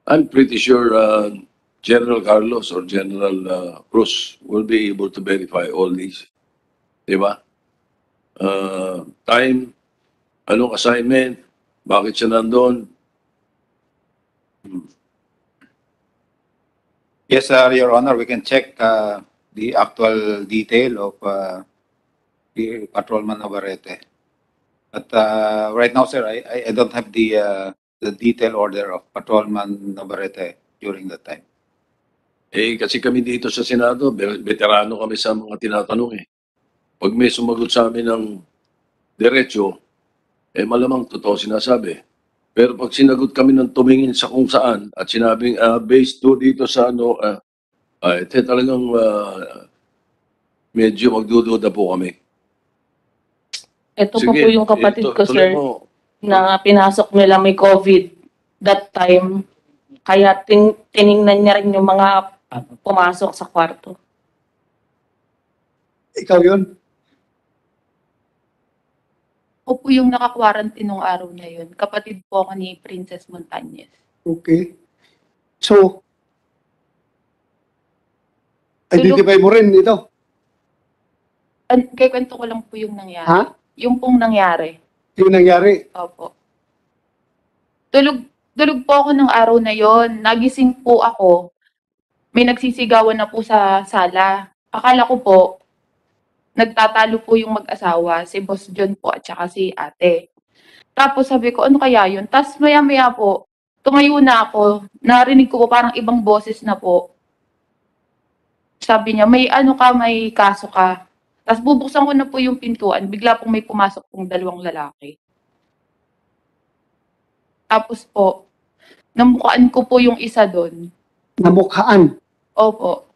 I'm pretty sure General Carlos or General Cruz will be able to verify all these. Diba? Time, anong assignment, bakit siya nandun? Yes, Your Honor, we can check the actual detail of the Patrolman Navarrete. But right now, sir, I don't have the detail order of Patrolman Navarrete during that time. Eh, kasi kami dito sa Senado, veterano kami sa mga tinatanong eh. Pag may sumagot sa amin ng diretso, eh malamang totoo sinasabi. Pero pag sinagot kami ng tumingin sa kung saan at sinabing based to dito sa ano, ito talagang medyo magdududa po kami. Ito pa Sige, po yung kapatid ko, tuloy sir, mo. na pinasok nila may COVID that time. Kaya tiningnan niya rin yung mga pumasok sa kwarto. Ikaw yun? Ako po yung naka-quarantine nung araw na yun. Kapatid po ako ni Princess Montañez. Okay. So, identify mo rin ito. Kaya kwento ko lang po yung nangyari. Ha? Yung pong nangyari. Yung nangyari. Opo. Tulog po ako ng araw na yon. Nagising po ako. May nagsisigawan na po sa sala. Akala ko po, nagtatalo po yung mag-asawa, si Boss John po at saka si ate. Tapos sabi ko, ano kaya yun? Tapos maya-maya po, tumayo na ako. Narinig ko po parang ibang boses na po. Sabi niya, may ano ka, may kaso ka. Tapos bubuksan ko na po yung pintuan. Bigla pong may pumasok pong dalawang lalaki. Tapos po, namukhaan ko po yung isa doon. Namukhaan. Opo.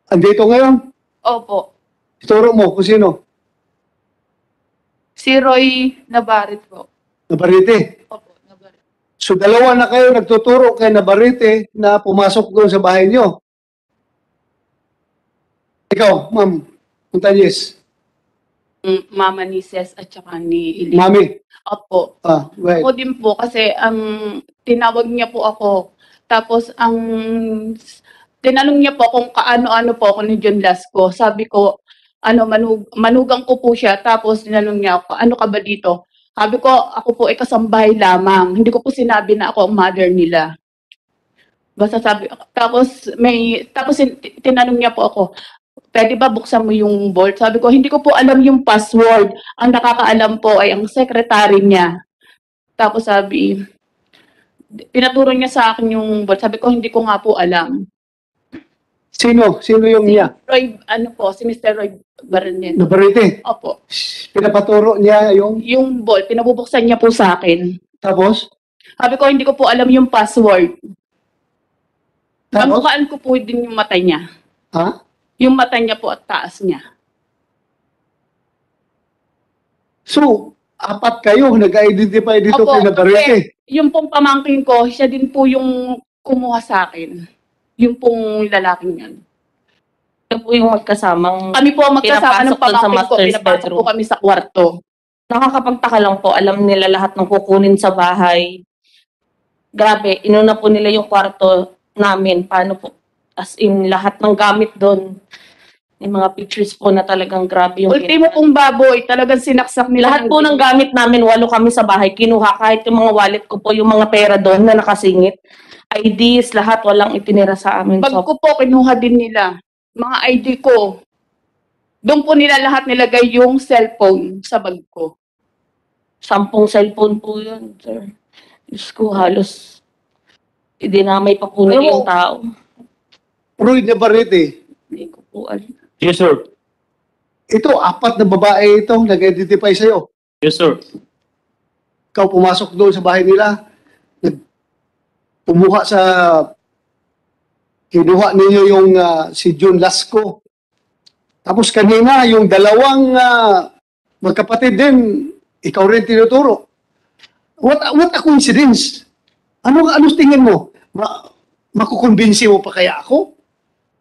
Andito ngayon? Opo. Ituro mo kung sino? Si Roy Navarrete po. Navarrete. Opo, Navarrete. So dalawa na kayo nagtuturo kay Navarrete na pumasok doon sa bahay niyo. Ikaw, Ma'am Montañez. Mama ni Ces at saka ni Eli. Mami. Opo. Right. Ako din po kasi tinawag niya po ako. Tapos tinanong niya po kung kaano-ano po ako ni John Lasco. Sabi ko, manugang ko po siya. Tapos tinanong niya ako, ano ka ba dito? Sabi ko, ako po ay kasambahay lamang. Hindi ko po sinabi na ako ang mother nila. Basta sabi, tapos tinanong niya po ako, pwede ba buksan mo yung vault? Sabi ko, hindi ko po alam yung password. Ang nakakaalam po ay ang secretary niya. Tapos sabi, pinaturo niya sa akin yung vault. Sabi ko, hindi ko nga po alam. Sino? Sino yung niya? Roy, si Mr. Roy Barrenet. Navarrete? Opo. Pinapaturo niya yung? Yung vault, pinabubuksan niya po sa akin. Tapos? Sabi ko, hindi ko po alam yung password. Tapos? Namukhaan ko po din yung mata niya. Ha? Yung mata niya po at taas niya. So, apat kayo nag-identify dito kay Navarrete? Yung pong pamangkin ko, siya din po yung kumuha sa akin. Yung pong lalaking yan. Ito po yung magkasamang Kami po ang magkasama ng pinapasok doon sa pamangkin ko, master's pinapasok bedroom. po kami sa kwarto. Nakakapagtaka lang po, alam nila lahat ng kukunin sa bahay. Grabe, inuna po nila yung kwarto namin. Paano po? As in, lahat ng gamit doon. Yung mga pictures po na talagang grabe yung Ultimo pong baboy, talagang sinaksak nila. lahat po ng gamit namin, 8 kami sa bahay, kinuha kahit yung mga wallet ko po, yung mga pera doon na nakasingit. IDs, lahat walang itinira sa amin. Bag ko po, kinuha din nila. Mga ID ko. Doon po nila lahat nilagay yung cellphone sa bag ko. 10 cellphone po yun, sir. Diyos ko, halos idinamay pa po nila yung tao. Roy Navarrete. Hindi ko po alam. Yes, sir. Ito, 4 na babae ito nag-identify sa'yo. Yes, sir. Ikaw pumasok doon sa bahay nila. Pumuha sa kinuha ninyo yung si John Lasco. Tapos kanina yung dalawang magkapatid din, ikaw rin tinuturo. What a coincidence. Ano tingin mo? Makukumbinsi mo pa kaya ako?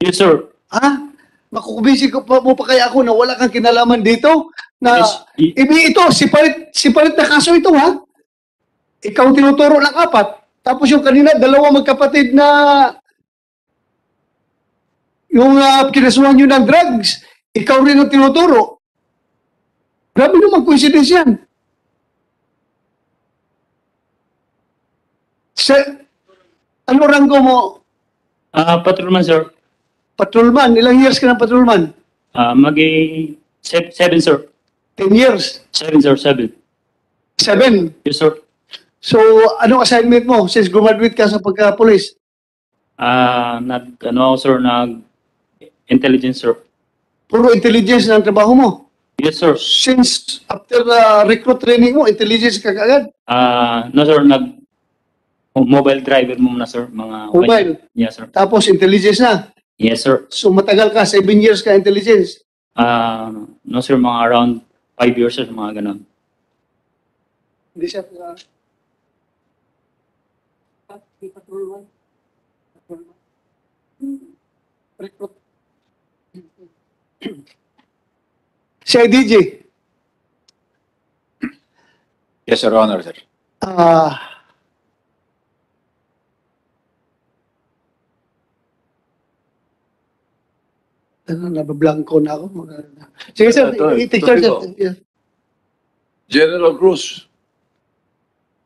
Yes, sir. Ha? Makukumbinsi mo pa kaya ako na wala kang kinalaman dito? Na ito, sipalit na kaso ito, ha? Ikaw tinuturo ng 4. Tapos yung kanina, 2 magkapatid na Yung kinasuhan nyo ng drugs, ikaw rin ang tinuturo. Grabe naman coincidence yan. Ano ranggo mo? Patrolman, sir. Patrolman. Ilang years ka ng patrolman? Seven, sir. 10 years? 7, sir. 7. 7? Yes, sir. So, anong assignment mo since graduate ka sa pagka-police? Intelligence, sir. Puro intelligence ng trabaho mo? Yes, sir. Since after recruit training mo, intelligence ka agad? No, sir. Mobile driver muna, sir. Mobile? Yes, sir. Tapos intelligence na? Yes, sir. So matagal ka, 7 years ka intelligence? No, sir. Mga around 5 years, sir. Mga ganun. Hindi siya. Recruit. Si IDJ. Yes, Your Honor, sir. Nabablanko na ako. Sige, sir. Take charge. General Cruz,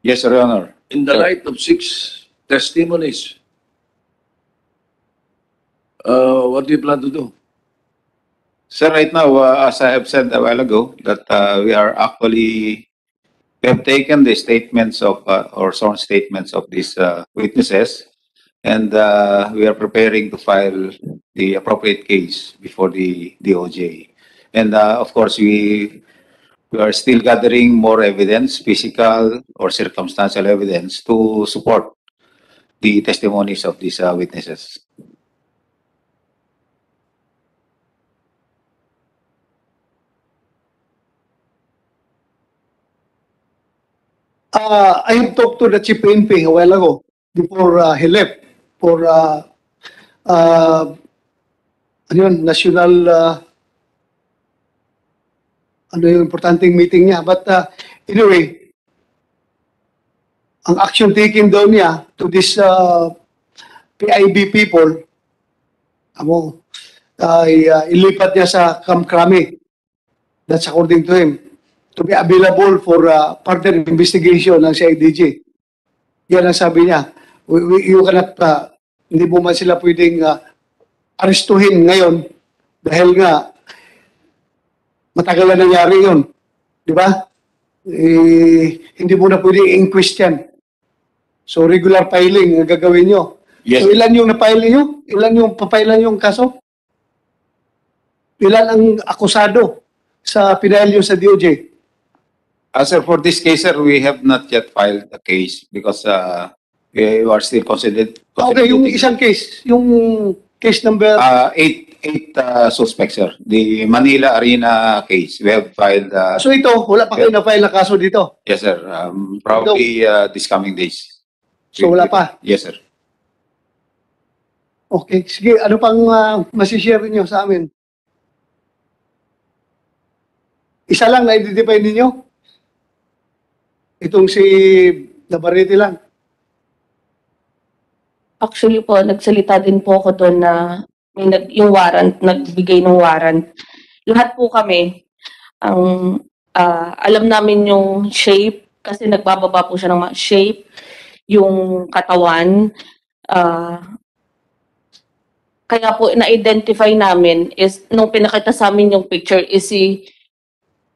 Yes, Your Honor. in the light of 6 testimonies, what do you plan to do? Sir, right now, as I have said a while ago, that we have taken the statements of, or sworn statements of these witnesses, and we are preparing to file the appropriate case before the DOJ. And of course, we are still gathering more evidence, physical or circumstantial evidence, to support the testimonies of these witnesses. I have talked to the Chief PNP a while ago before he left for national yung importanteng meeting niya. But anyway, ang action taken daw niya to this PIB people, ilipat niya sa Camp Crame. That's according to him, to be available for further investigation ng CIDG. Yan ang sabi niya. You cannot, hindi mo man sila pwedeng arestuhin ngayon dahil nga matagal na nangyari yun. Di ba? Hindi mo na pwedeng inquest yan. So regular filing ang gagawin nyo. Yes. So ilan yung na-file nyo? Ilan yung papailan yung kaso? Ilan ang akusado sa pinahil nyo sa DOJ? Sir, for this case, sir, we have not yet filed a case because we are still considered. Okay, yung isang case, yung case number... Eight suspects, sir. The Manila Arena case, we have filed... so ito, wala pa kayo na-file na kaso dito? Yes, sir. Probably this coming days. So wala pa? Yes, sir. Okay, sige. Ano pang masishare niyo sa amin? Isa lang na-identify ninyo? Itong si Navarrete lang? Actually po, nagsalita din po ako doon na yung warrant, nagbigay ng warrant. Lahat po kami, alam namin yung shape, kasi nagbababa po siya ng shape, yung katawan. Kaya po, na-identify namin is, nung pinakita sa amin yung picture, is si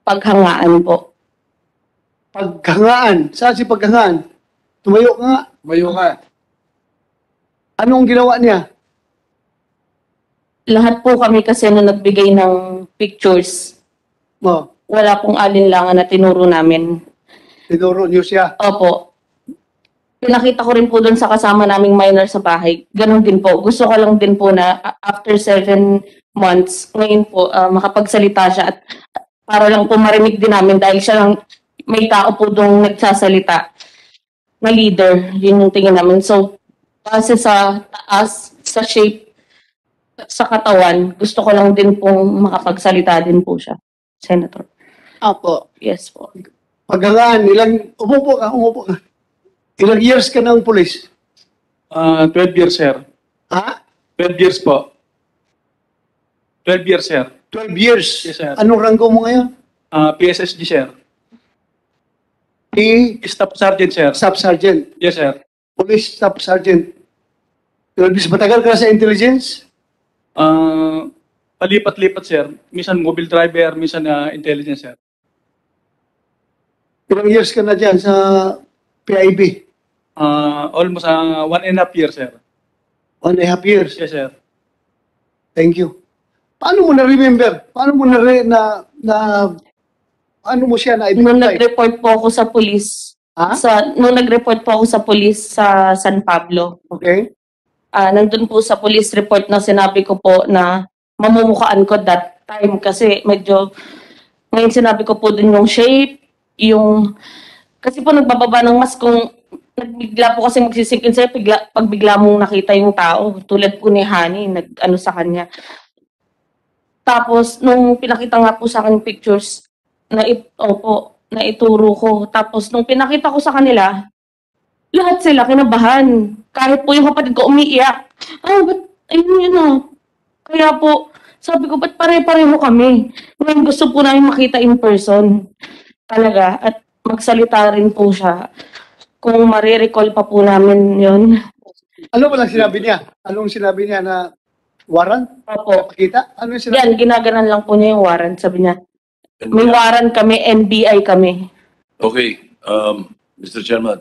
Paghangaan po. Paghangaan? Saan si Paghangaan? Tumayo ka nga. Tumayo ka. Anong ginawa niya? Lahat po kami kasi nung nagbigay ng pictures, wala pong alinlangan na tinuro namin. Tinuro niyo siya? Opo. Pinakita ko rin po doon sa kasama naming minor sa bahay. Ganon din po. Gusto ko lang din po na after 7 months, ngayon po makapagsalita siya at para lang po marinig din namin dahil siya lang may tao po doon nagsasalita na leader. Yun yung tingin namin. So, kasi sa taas, sa shape, sa katawan, gusto ko lang din pong makapagsalita din po siya, Senator. Opo. Yes po. Paghangaan, umupo ka. Ilang years ka ng pulis? 12 years, sir. Ha? 12 years po. 12 years, sir. 12 years. Yes, sir. Anong ranggo mo ngayon? PSSG, sir. Staff Sergeant, sir. Staff Sergeant. Yes, sir. Police Staff Sergeant. 12 years. Matagal ka na sa intelligence? Palipat-lipat, sir. Minsan mobile driver, minsan intelligence, sir. Ilang years ka na dyan sa PIB? Almost 1.5 years, sir. 1.5 years. Yes, sir. Thank you. Paano mo na-remember? Paano mo paano mo siya Nung na-identify? nag-report po ako sa police, nung nag-report po ako sa police sa San Pablo, Okay. nandun po sa police report na sinabi ko po na mamumukhaan ko that time kasi medyo, ngayon sinabi ko po dun yung shape, kasi po nagbababa ng mask kung nagbigla po kasi magsisikin sa'yo pag bigla mong nakita yung tao, tulad po ni Honey, nag-ano sa kanya. Tapos, nung pinakita nga po sa akin yung pictures, naituro ko. Tapos, nung pinakita ko sa kanila, lahat sila kinabahan. Kahit po yung kapatid ko umiiyak. Ba't, ayun yun na. Kaya po, sabi ko, ba't pare-pareho kami? Ngayon gusto po namin makita in person. Talaga. At magsalita rin po siya. Kung marirecall pa po namin yun. Ano ba lang sinabi niya? Anong sinabi niya na warrant? Opo. Pakita? Ano yung sinabi? Yan, ginaganan lang po niya yung warrant. Sabi niya, may warrant kami, NBI kami. Okay, Mr. Chairman.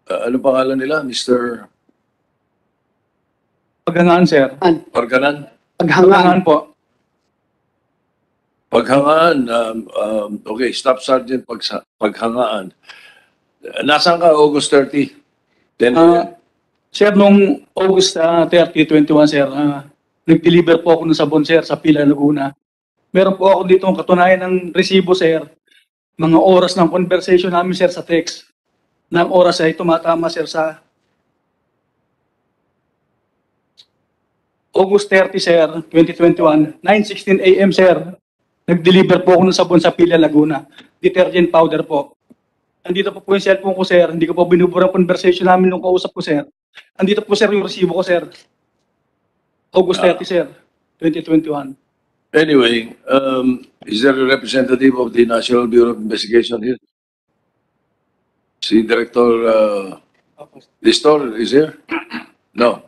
Ano pangalan nila, Mr. Paghangaan, sir. Parganan? Paghangaan po. Paghangaan, okay, Staff Sergeant Paghangaan. Nasaan ka August 30? Sir, nung August 30, 21, sir, nag-deliver po ako ng sabon, sir, sa Pila, Laguna. Meron po ako dito ang katunayan ng resibo, sir. Mga oras ng conversation namin, sir, sa text. Ng oras ay tumatama, sir, sa August 30, sir, 2021, 9:16 a.m., sir. Nag-deliver po ako ng sabon sa Pila, Laguna. Detergent powder po. Andito po yung cellphone ko, sir. Hindi ko po binubura ang conversation namin nung kausap ko, sir. Andito po, sir, yung resibo ko, sir. August 30, sir, 2021. Anyway, is there a representative of the National Bureau of Investigation here? Si Director Listor is here? No.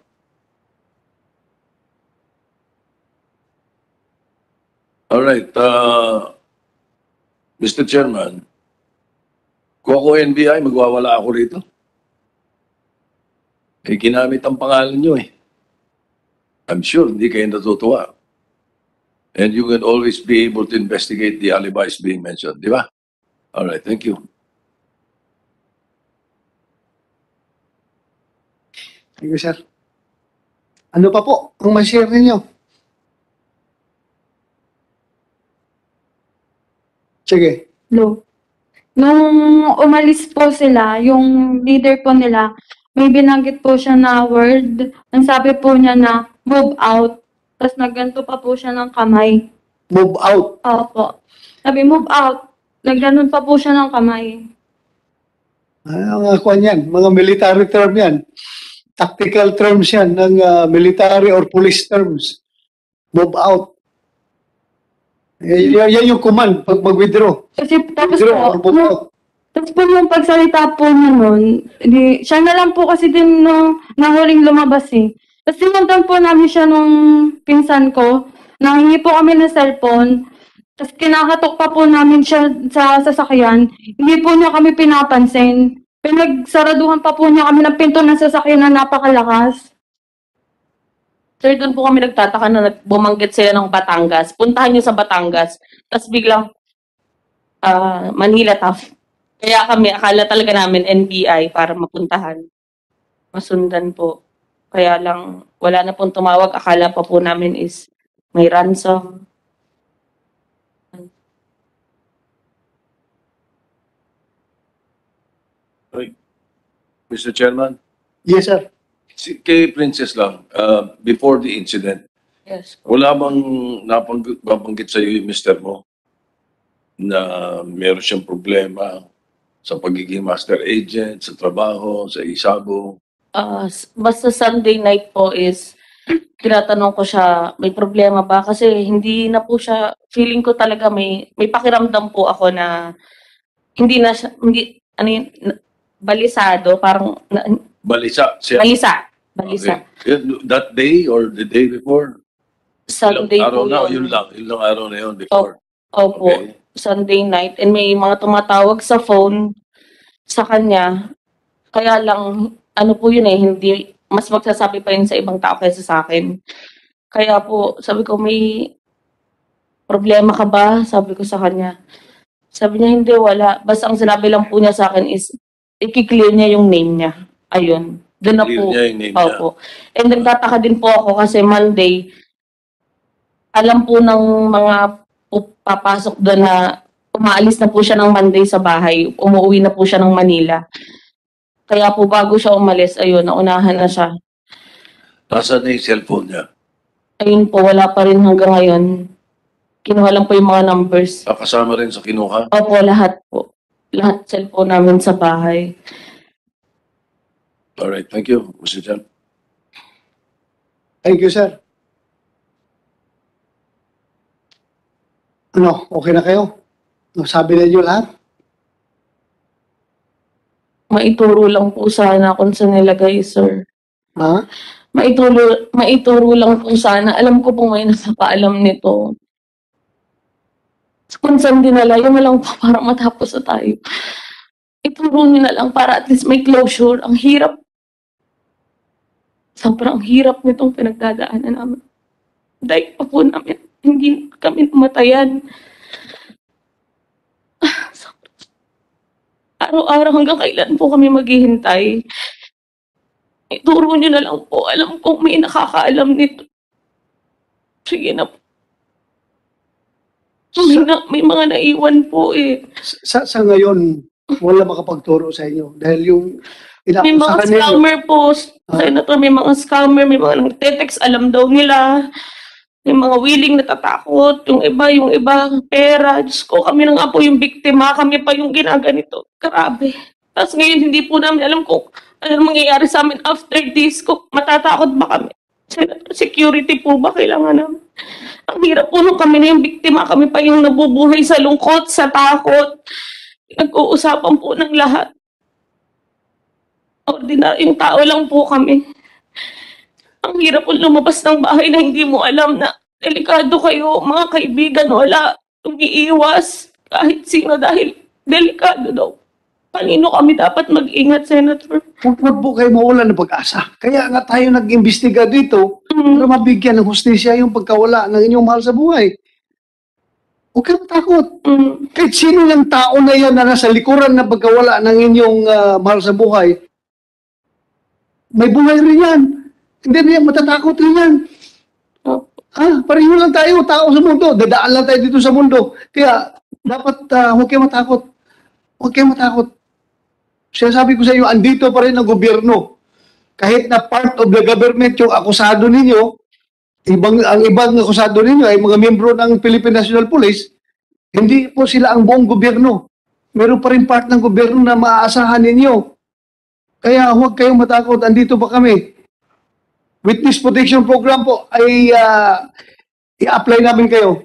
All right. Mr. Chairman, kung ako NBI, magwawala ako rito. Eh, ginamit ang pangalan nyo eh. I'm sure hindi kayo natutuwa. And you can always be able to investigate the alibis being mentioned, di ba? All right, thank you. Thank you, sir. Ano pa po ang ma-share ninyo? Sige. Hello. Nung umalis po sila, yung leader po nila, may binanggit po siya na word. Ang sabi po niya na move out. Tapos nagganto pa po siya ng kamay. Move out? Opo. Sabi move out. Nagganon pa po siya ng kamay. Mga kwan yan, mga military term yan. Tactical terms yan ng military or police terms. Move out. Yan yung command pag mag-withdraw. Kasi tapos Withdraw or po, move out. tapos po yung pagsalita po niya nun, siya na lang po kasi din nung nahuling lumabas eh. Tapos sinundan po namin siya nung pinsan ko, nahingi po kami ng cellphone, tapos kinakatok pa po namin siya sa sasakyan, hindi po niya kami pinapansin. Pinagsaraduhan pa po niya kami ng pinto ng sasakyan na napakalakas. Sir, doon po kami nagtataka na bumanggit sila ng Batangas. Puntahan niyo sa Batangas. Tapos biglang Manila tough. Kaya kami, akala talaga namin NBI para mapuntahan. Masundan po. Kaya lang, wala na pong tumawag. Akala pa po namin is may ransom. Mr. Chairman? Yes, sir. Kay Princess lang, before the incident, Yes. wala bang nabanggit sa iyo yung mister mo na meron siyang problema sa pagiging master agent, sa trabaho, sa isabong? Basta Sunday night po is tinatanong ko siya, may problema ba? Kasi hindi na po siya, feeling ko talaga may pakiramdam po ako na hindi na siya, hindi, ano yun, balisado, parang, Balisa. Siya. balisa. Okay. That day or the day before? Sunday Ilang araw po na, yun. yun lang. Ilang araw na yun before. Opo, Okay. Sunday night. And may mga tumatawag sa phone sa kanya. Kaya lang, ano po yun hindi, mas magsasabi pa yun sa ibang tao kaysa sa akin. Kaya po, sabi ko, may problema ka ba? Sabi ko sa kanya. Sabi niya, hindi, wala. Basta ang sinabi lang po niya sa akin is, i-clear niya yung name niya. Ayun. Doon na Clear po. niya yung name niya. Opo. And nagtataka din po ako kasi Monday, alam po ng mga papasok doon na umaalis na po siya ng Monday sa bahay. Umuwi na po siya ng Manila. Kaya po bago siya umalis, ayun, naunahan na siya. Nasaan na yung cellphone niya? Ayun po, wala pa rin hanggang ngayon. Kinuha lang po yung mga numbers. Kasama rin sa kinuha? Opo, lahat po. Lahat cellphone namin sa bahay. Alright, thank you, Mr. Chan. Thank you, sir. Ano, okay na kayo? Sabi na niyo lahat? Maituro lang po sana kung saan nilagay, sir. Ha? Maituro lang po sana. Alam ko po may nasapaalam nito. Kung saan dinala, yun na lang po para matapos na tayo. Ituro niyo na lang para at least may closure. Ang hirap. Sobrang hirap nitong pinagdadaanan namin. Dahil pa po namin, hindi kami namatayan. Araw-araw hanggang kailan po kami maghihintay. Ituro niyo na lang po. Alam kong may nakakaalam nito. Sige na po. May mga naiwan po eh. Sa ngayon, wala makapagturo sa inyo. Dahil yung May mga scammer po. Senator, may mga scammer, may mga nagte-text, alam daw nila. May mga willing natatakot. Yung iba, pera. Diyos ko, kami na nga po yung biktima. Kami pa yung ginaganito. Grabe. Tapos ngayon, hindi po namin alam kung ano mangyayari sa amin after this. Kung matatakot ba kami. Senator, security po ba kailangan namin? Ang hirap po nung kami na yung biktima. Kami pa yung nabubuhay sa lungkot, sa takot. Nag-uusapan po ng lahat. Ordinaryong tao lang po kami. Ang hirap po lumabas ng bahay na hindi mo alam na delikado kayo, mga kaibigan, wala. Umiiwas kahit sino dahil delikado daw. Kanino kami dapat mag-ingat, Senator? Huwag po kayo mawalan ng pag-asa. Kaya nga tayo nag-imbestiga dito para mabigyan ng hustisya yung pagkawala ng inyong mahal sa buhay. Huwag kayo matakot. Kahit sino ng tao na yan na nasa likuran ng pagkawala ng inyong mahal sa buhay, may buhay rin yan. Hindi rin matatakot rin yan. Pareho lang tayo, tao sa mundo. Dadaan lang tayo dito sa mundo. Kaya dapat huwag kayo matakot. Huwag kayo matakot. Sinasabi ko sa inyo, andito pa rin ang gobyerno. Kahit na part of the government yung akusado ninyo, ang ibang akusado ninyo ay mga membro ng Philippine National Police, hindi po sila ang buong gobyerno. Meron pa rin part ng gobyerno na maaasahan ninyo. Kaya huwag kayong matakot, andito pa kami. Witness Protection Program po ay i-apply namin kayo.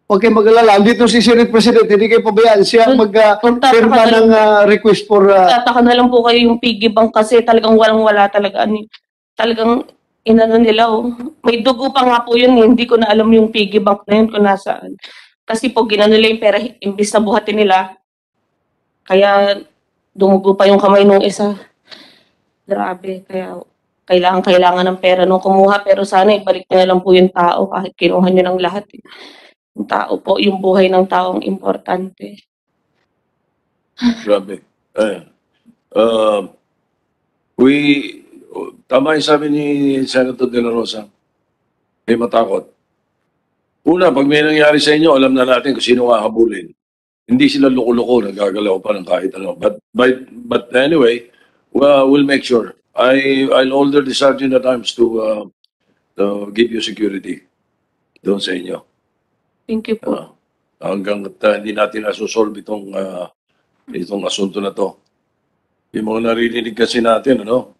Huwag kayong mag-alala. Andito si Senate President, hindi kayo pabayaan. Siya mag-firma ng request for... Tataka na lang po kayo yung piggy bank kasi talagang walang-wala talaga. Talagang inano nila. May dugo pa nga po yun. Hindi ko na alam yung piggy bank na yun kung nasaan. Kasi po ginano nila yung pera, imbis na buhatin nila. Kaya dumugo pa yung kamay nung isa. Grabe. Kaya kailangan ng pera nung kumuha. Pero sana ibalik nyo na lang po yung tao kahit kinuha nyo ng lahat. Yung tao po, yung buhay ng taong importante. Grabe. Tama yung sabi ni Senator De La Rosa. May matakot. Una, pag may nangyari sa inyo, alam na natin kung sino hahabulin. Hindi sila loko-loko, nagagalaw pa ng kahit ano. But anyway, we'll make sure. I'll order the Sergeant at Arms to give you security doon sa inyo. Thank you po. Hanggang hindi natin nasusolve itong asunto na to. Yung mga naririnig kasi natin, ano?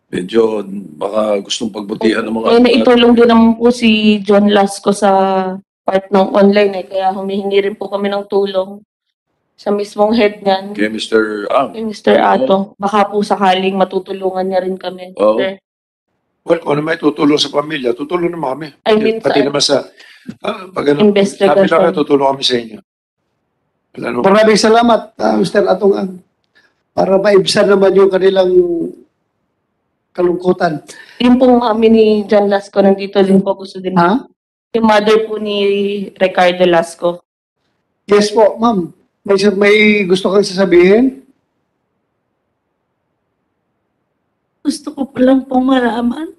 Medyo baka gustong pagbutihan ng mga... May naitulong din naman po si John Lasco sa part ng online kaya humihingi rin po kami ng tulong sa mismong head niyan. Kay Mr. Ang. Kay Mr. Ato. Baka po sakaling matutulungan niya rin kami. Oo. Sir. Well, kung ano may tutulong sa pamilya, tutulong naman kami. I mean, Pati naman sa investigation. sabi lang tutulong kami sa inyo. Wala naman. Maraming salamat, Mr. Atungan, para maibsan naman yung kanilang kalungkutan. Yung pong mami ni John Lasco nandito din po, gusto din. Ha? Yung mother po ni Ricardo Lasco. Yes po, ma'am. May gusto kang sasabihin? Gusto ko pa lang pong malaman,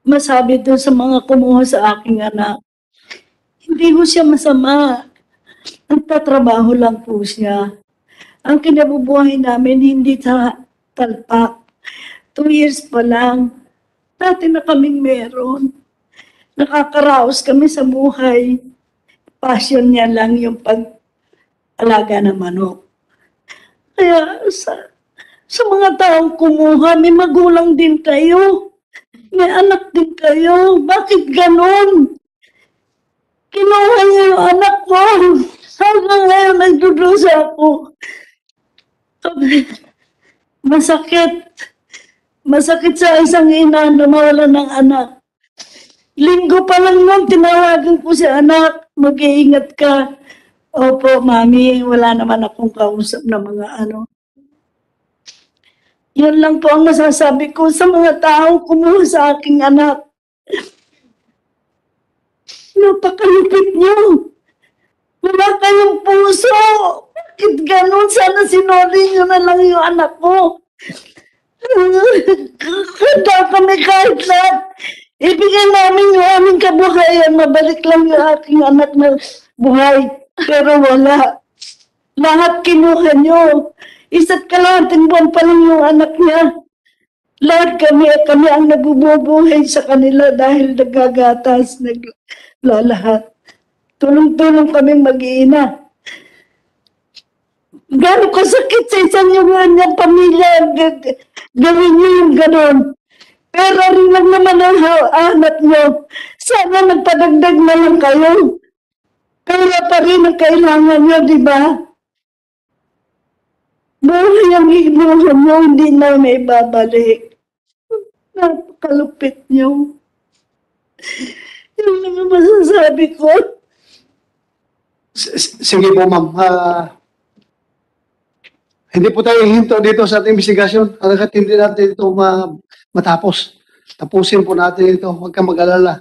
masabi doon sa mga kumuha sa aking anak. Hindi ko siya masama. Nagtatrabaho lang po siya. Ang kinabubuhay namin hindi sa talpak. 2 years pa lang. Dati na kaming meron. Nakakaraos kami sa buhay. Passion niya lang yung pag-alaga ng manok. Kaya sa mga taong kumuha, may magulang din kayo. May anak din kayo. Bakit ganon? Kinuha niya yung anak ko. Hanggang ngayon nagdudusa ako. Masakit. Masakit sa isang ina na mawala ng anak. Linggo pa lang nun, tinawagan ko si anak. Mag-iingat ka. Opo, mami, wala naman akong kausap na mga ano. Yan lang po ang masasabi ko sa mga taong kumuha sa aking anak. Napakalupit niyo. Wala kayong puso. Bakit ganun? Sana sinuri niyo na lang yung anak ko. Kanda kami kahit lahat. Ibigay namin yung aming kabuhayan. Mabalik lang yung aking anak na buhay. Pero wala. Lahat kinuha niyo. Isa't kalahating buwan pa lang yung anak niya. Lahat kami ang nabubuhay sa kanila dahil nagagatas, naglalahat. Tulong-tulong kaming mag-iina. Gano'ng kasakit sa isang yung pamilya, gawin niyo yung gano'n. Pero rin lang naman ang anak niyo. Sana nagpadagdag na lang kayo. Kaya pa rin ang kailangan niyo, di ba? Buhay ang inuhan niyo, hindi na may babalik. Napakalupit niyo. Yun lang ang masasabi ko. Sige po, ma'am. Hindi po tayo hinto dito sa ating investigasyon. Hanggat hindi natin ito matapos. Tapusin po natin ito. Huwag kang mag-alala.